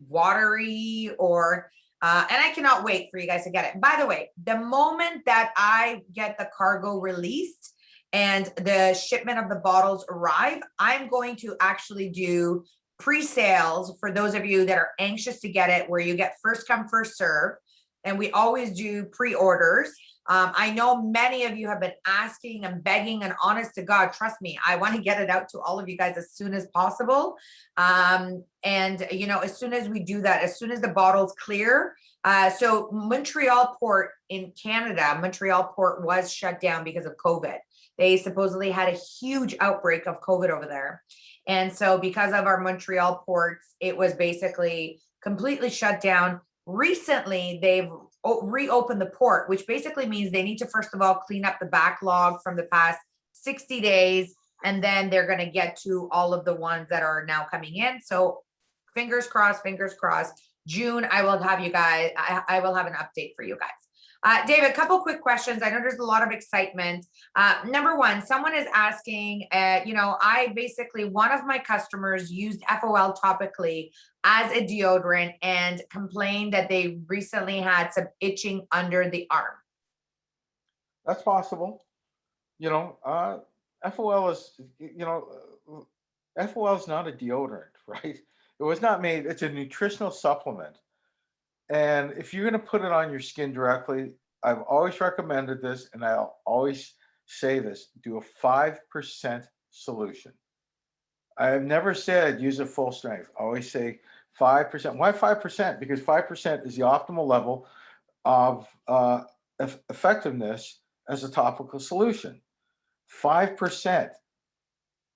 watery or and I cannot wait for you guys to get it. By the way, the moment that I get the cargo released and the shipment of the bottles arrive, I'm going to actually do pre-sales for those of you that are anxious to get it, where you get first come, first serve. And we always do pre-orders. I know many of you have been asking and begging, and honest to God, trust me, I want to get it out to all of you guys as soon as possible. And as soon as we do that, as soon as the bottles clear, so Montreal port in Canada, Montreal port was shut down because of COVID. They supposedly had a huge outbreak of COVID over there. And so because of our Montreal ports, it was basically completely shut down. Recently, they've reopened the port, which basically means they need to, first of all, clean up the backlog from the past 60 days. And then they're going to get to all of the ones that are now coming in. So fingers crossed, fingers crossed. June, I will have you guys, I will have an update for you guys. David, a couple quick questions. I know there's a lot of excitement. Number one, someone is asking, I basically, one of my customers used FOL topically as a deodorant and complained that they recently had some itching under the arm. That's possible. FOL is, FOL is not a deodorant, right? It was not made, it's a nutritional supplement. And if you're going to put it on your skin directly, I've always recommended this, and I'll always say this, do a 5% solution. I have never said use a full strength. I always say 5%. Why 5%? Because 5% is the optimal level of effectiveness as a topical solution. 5%.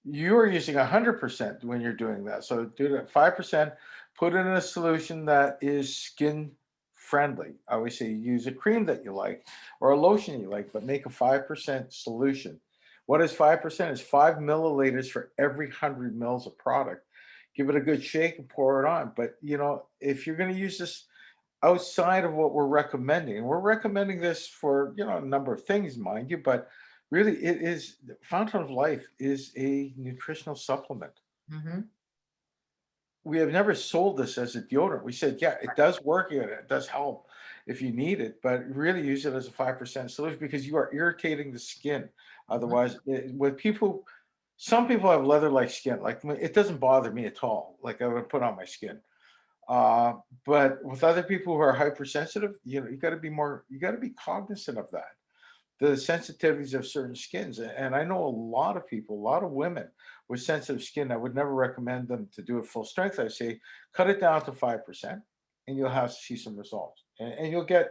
You're using 100% when you're doing that. So do that 5%, put it in a solution that is skin friendly. I always say use a cream that you like or a lotion you like, but make a 5% solution. What is 5%? It's 5 milliliters for every 100 mils of product. Give it a good shake and pour it on. But if you're going to use this outside of what we're recommending, and we're recommending this for a number of things, mind you, but really, it is Fountain of Life is a nutritional supplement. Mm-hmm. We have never sold this as a deodorant. We said, yeah, it does work, and it does help if you need it, but really use it as a 5% solution because you are irritating the skin. Otherwise, with people, some people have leather-like skin. Like it doesn't bother me at all. Like I would put on my skin. But with other people who are hypersensitive, you got to be cognizant of that. The sensitivities of certain skins. And I know a lot of people, a lot of women with sensitive skin. I would never recommend them to do it full strength. I say, cut it down to 5% and you'll see some results. And you'll get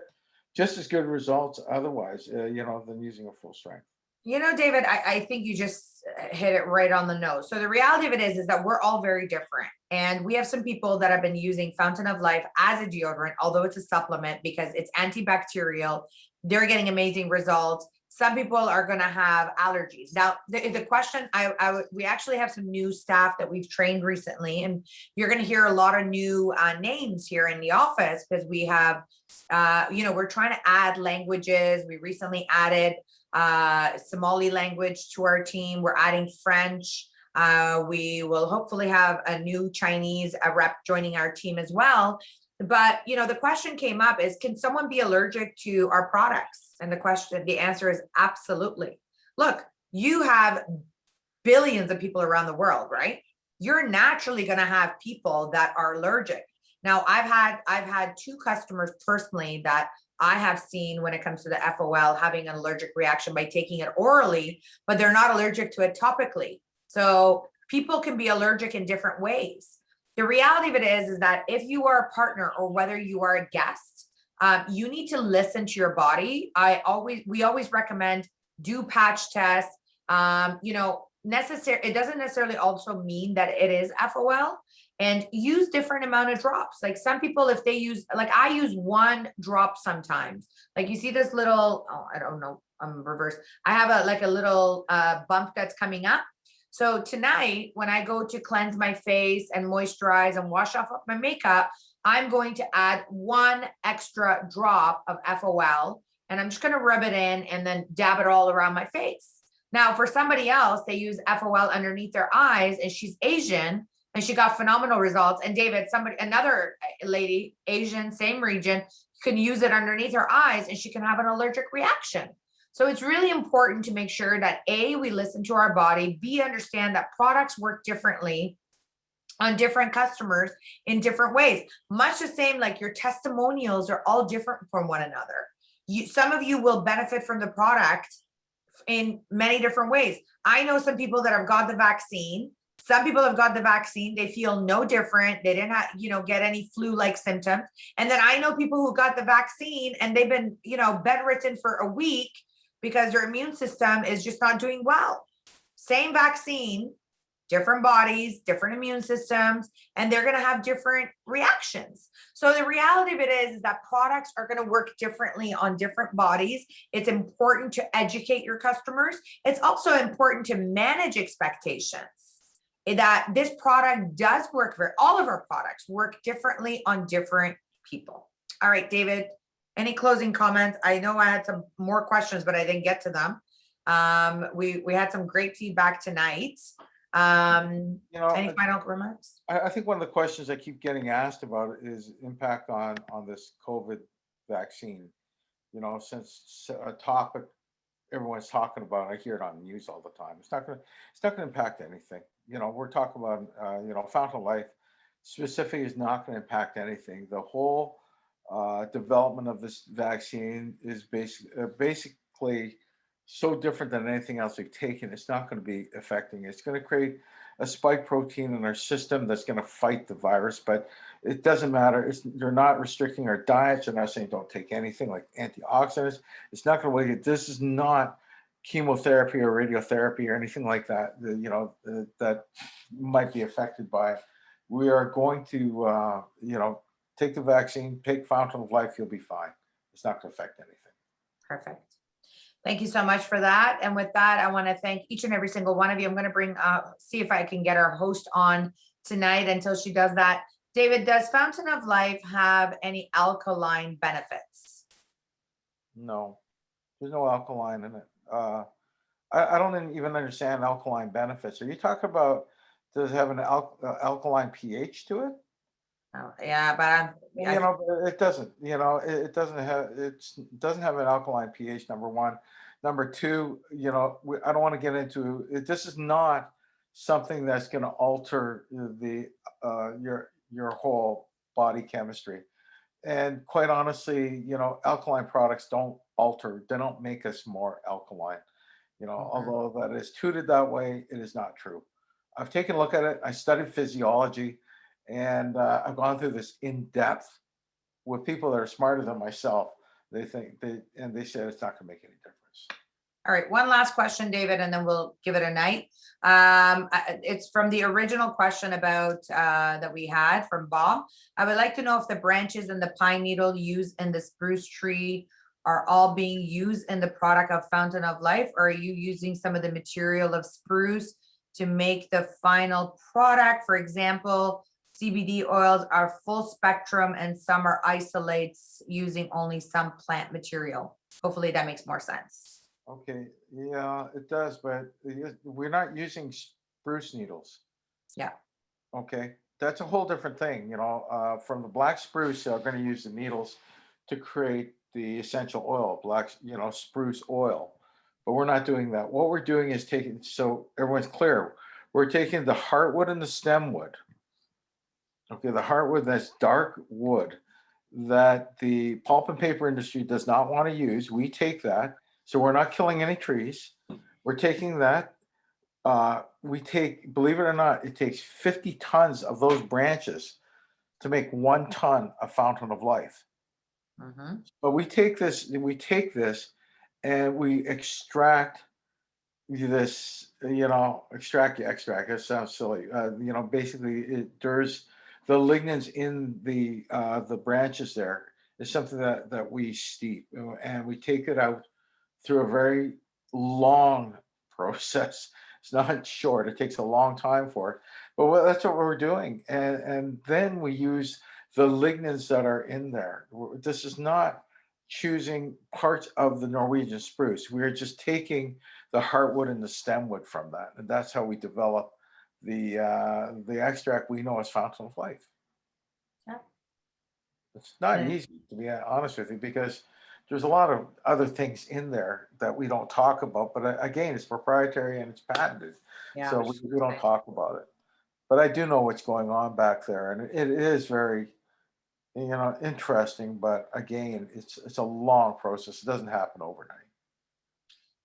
just as good results otherwise, than using a full strength. David, I think you just hit it right on the nose. So the reality of it is that we're all very different. And we have some people that have been using Fountain of Life as a deodorant, although it's a supplement because it's antibacterial. They're getting amazing results. Some people are going to have allergies. Now, the question, we actually have some new staff that we've trained recently, and you're going to hear a lot of new names here in the office because we have, we're trying to add languages. We recently added Somali language to our team. We're adding French. We will hopefully have a new Chinese rep joining our team as well. But, the question came up is, can someone be allergic to our products? And the answer is absolutely. Look, you have billions of people around the world, right? You're naturally going to have people that are allergic. Now, I've had 2 customers personally that I have seen when it comes to the FOL having an allergic reaction by taking it orally, but they're not allergic to it topically. So people can be allergic in different ways. The reality of it is that if you are a partner or whether you are a guest, you need to listen to your body. We always recommend do patch tests. It doesn't necessarily also mean that it is FOL, and use different amount of drops. Like some people, if they use, like I use 1 drop sometimes. Like you see this little, I don't know, I'm reverse. I have a little bump that's coming up. So tonight, when I go to cleanse my face and moisturize and wash off my makeup, I'm going to add 1 extra drop of FOL, and I'm just going to rub it in and then dab it all around my face. Now, for somebody else, they use FOL underneath their eyes, and she's Asian, and she got phenomenal results. And David, another lady, Asian, same region, can use it underneath her eyes, and she can have an allergic reaction. So it's really important to make sure that A, we listen to our body, B, understand that products work differently on different customers in different ways. Much the same, like your testimonials are all different from one another. Some of you will benefit from the product in many different ways. I know some people that have got the vaccine. Some people have got the vaccine. They feel no different. They didn't have, get any flu-like symptoms. And then I know people who got the vaccine and they've been, bedridden for a week. because their immune system is just not doing well. Same vaccine, different bodies, different immune systems, and they're going to have different reactions. So the reality of it is that products are going to work differently on different bodies. It's important to educate your customers. It's also important to manage expectations that this product does work for all of our products work differently on different people. All right, David, any closing comments? I know I had some more questions, but I didn't get to them. We had some great feedback tonight. Any final remarks? I think one of the questions I keep getting asked about is impact on this COVID vaccine. Since a topic everyone's talking about, I hear it on the news all the time. It's not going to impact anything. We're talking about Fountain of Life specifically is not going to impact anything. The whole development of this vaccine is basically so different than anything else we've taken. It's not going to be affecting. It's going to create a spike protein in our system that's going to fight the virus, but it doesn't matter. They're not restricting our diets. They're not saying don't take anything like antioxidants. It's not going to wait. This is not chemotherapy or radiotherapy or anything like that. That might be affected by it. We are going to, take the vaccine, take Fountain of Life. You'll be fine. It's not going to affect anything. Perfect. Thank you so much for that. And with that, I want to thank each and every single one of you. I'm going to see if I can get our host on tonight until she does that. David, does Fountain of Life have any alkaline benefits? No, there's no alkaline in it. I don't even understand alkaline benefits. Are you talking about, does it have an alkaline pH to it? Oh, yeah, but It doesn't. It doesn't have an alkaline pH. Number one. Number two. I don't want to get into it. This is not something that's going to alter the your whole body chemistry. And quite honestly, alkaline products don't alter. They don't make us more alkaline. Although that is touted that way, it is not true. I've taken a look at it. I studied physiology. And I've gone through this in depth with people that are smarter than myself. They said it's not going to make any difference. All right, one last question, David, and then we'll give it a night. It's from the original question about that we had from Bob. I would like to know if the branches and the pine needle used in the spruce tree are all being used in the product of Fountain of Life, or are you using some of the material of spruce to make the final product? For example, CBD oils are full spectrum and some are isolates using only some plant material. Hopefully that makes more sense. Okay, yeah, it does, but we're not using spruce needles. Yeah. Okay, that's a whole different thing. From the black spruce, they're going to use the needles to create the essential oil, spruce oil. But we're not doing that. What we're doing is so everyone's clear, we're taking the heartwood and the stemwood. Okay, the heartwood, that's dark wood that the pulp and paper industry does not want to use. We take that. So we're not killing any trees. We're taking that. Believe it or not, it takes 50 tons of those branches to make 1 ton of Fountain of Life. Mm-hmm. But we take this and we extract this, extract. That sounds silly. Basically there's the lignins in the branches there is something that we steep, and we take it out through a very long process. It's not short. It takes a long time for it. But that's what we're doing. And then we use the lignins that are in there. This is not choosing parts of the Norwegian spruce. We're just taking the heartwood and the stemwood from that. And that's how we develop the extract we know as Fountain of Life. Yeah. It's not easy, to be honest with you, because there's a lot of other things in there that we don't talk about. But again, it's proprietary and it's patented. Yeah, so we don't talk about it. But I do know what's going on back there. And it is very, interesting. But again, it's a long process. It doesn't happen overnight.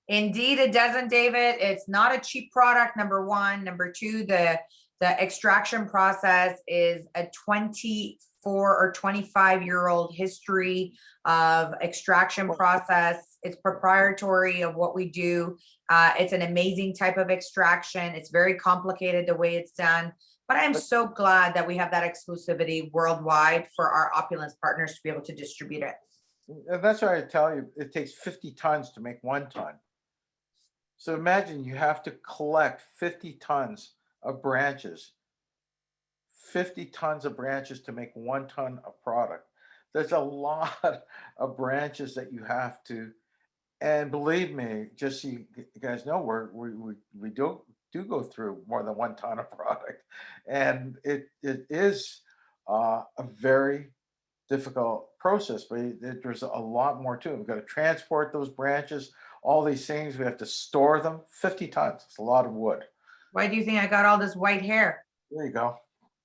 Indeed, it doesn't, David. It's not a cheap product, number one. Number two, the extraction process is a 24 or 25-year-old history of extraction process. It's proprietary of what we do. It's an amazing type of extraction. It's very complicated the way it's done. But I'm so glad that we have that exclusivity worldwide for our Opulence partners to be able to distribute it. And that's why I tell you, it takes 50 tons to make 1 ton. So imagine you have to collect 50 tons of branches, 50 tons of branches to make 1 ton of product. There's a lot of branches that you have to, and believe me, just so you guys know, we do go through more than 1 ton of product, and it is a very difficult process, but there's a lot more to it. We've got to transport those branches, all these things. We have to store them. 50 tons. It's a lot of wood. Why do you think I got all this white hair? There you go.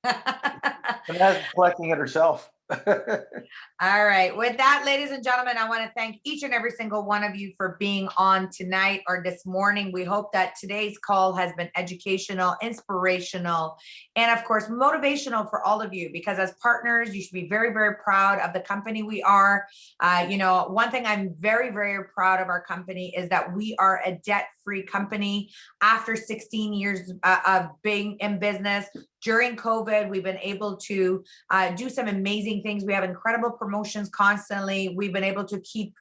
And that's collecting it herself. All right. With that, ladies and gentlemen, I want to thank each and every single one of you for being on tonight or this morning. We hope that today's call has been educational, inspirational, and of course, motivational for all of you, because as partners, you should be very, very proud of the company we are. You know, one thing I'm very, very proud of our company is that we are a debt-free company. After 16 years of being in business, during COVID, we've been able to do some amazing things. We have incredible promotions constantly. We've been able to keep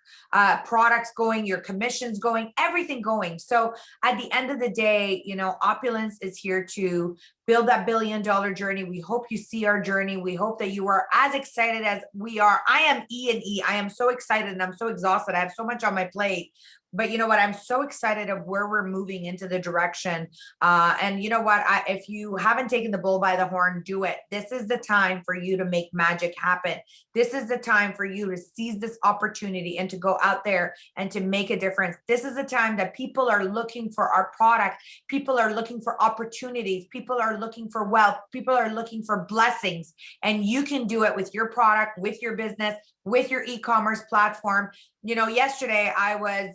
products going, your commissions going, everything going. So at the end of the day, you know, Opulence is here to build that billion-dollar journey. We hope you see our journey. We hope that you are as excited as we are. I am E&E. I am so excited and I'm so exhausted. I have so much on my plate. But you know what? I'm so excited of where we're moving into the direction. And you know what? If you haven't taken the bull by the horn, do it. This is the time for you to make magic happen. This is the time for you to seize this opportunity and to go out there and to make a difference. This is the time that people are looking for our product. People are looking for opportunities. People are looking for wealth. People are looking for blessings. And you can do it with your product, with your business, with your e-commerce platform. You know, yesterday I was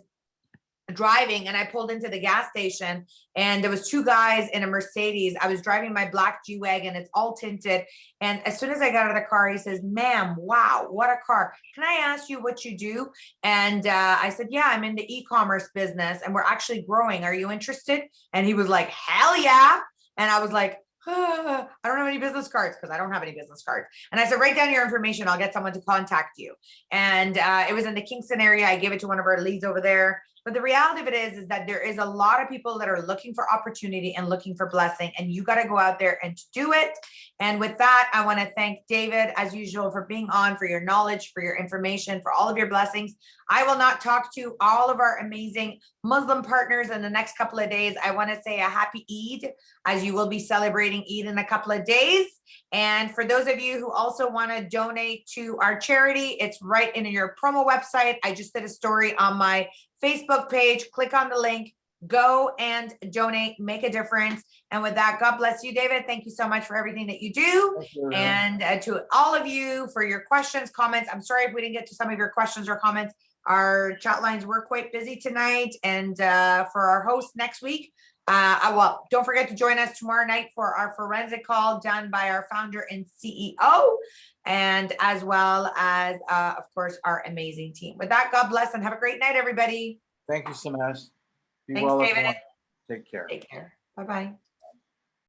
driving and I pulled into the gas station and there was 2 guys in a Mercedes. I was driving my black G-Wagon. It's all tinted. And as soon as I got out of the car, he says, "Ma'am, wow, what a car. Can I ask you what you do?" And I said, "Yeah, I'm in the e-commerce business and we're actually growing. Are you interested?" And he was like, "Hell yeah." And I was like, I don't have any business cards, because I don't have any business cards. And I said, "Write down your information. I'll get someone to contact you." And it was in the Kingston area. I gave it to one of our leads over there. But the reality of it is that there is a lot of people that are looking for opportunity and looking for blessing, and you got to go out there and do it. And with that, I want to thank David, as usual, for being on, for your knowledge, for your information, for all of your blessings. I will not talk to all of our amazing Muslim partners in the next couple of days. I want to say a happy Eid, as you will be celebrating Eid in a couple of days. And for those of you who also want to donate to our charity, it's right in your promo website. I just did a story on my Facebook page. Click on the link, go and donate, make a difference. And with that, God bless you, David. Thank you so much for everything that you do. And to all of you for your questions, comments. I'm sorry if we didn't get to some of your questions or comments. Our chat lines were quite busy tonight. And for our host next week, well, don't forget to join us tomorrow night for our forensic call done by our founder and CEO, and as well as, of course, our amazing team. With that, God bless and have a great night, everybody. Thank you, Samaz. Be Thanks, well, David. everyone. Take care. Take care. Bye-bye.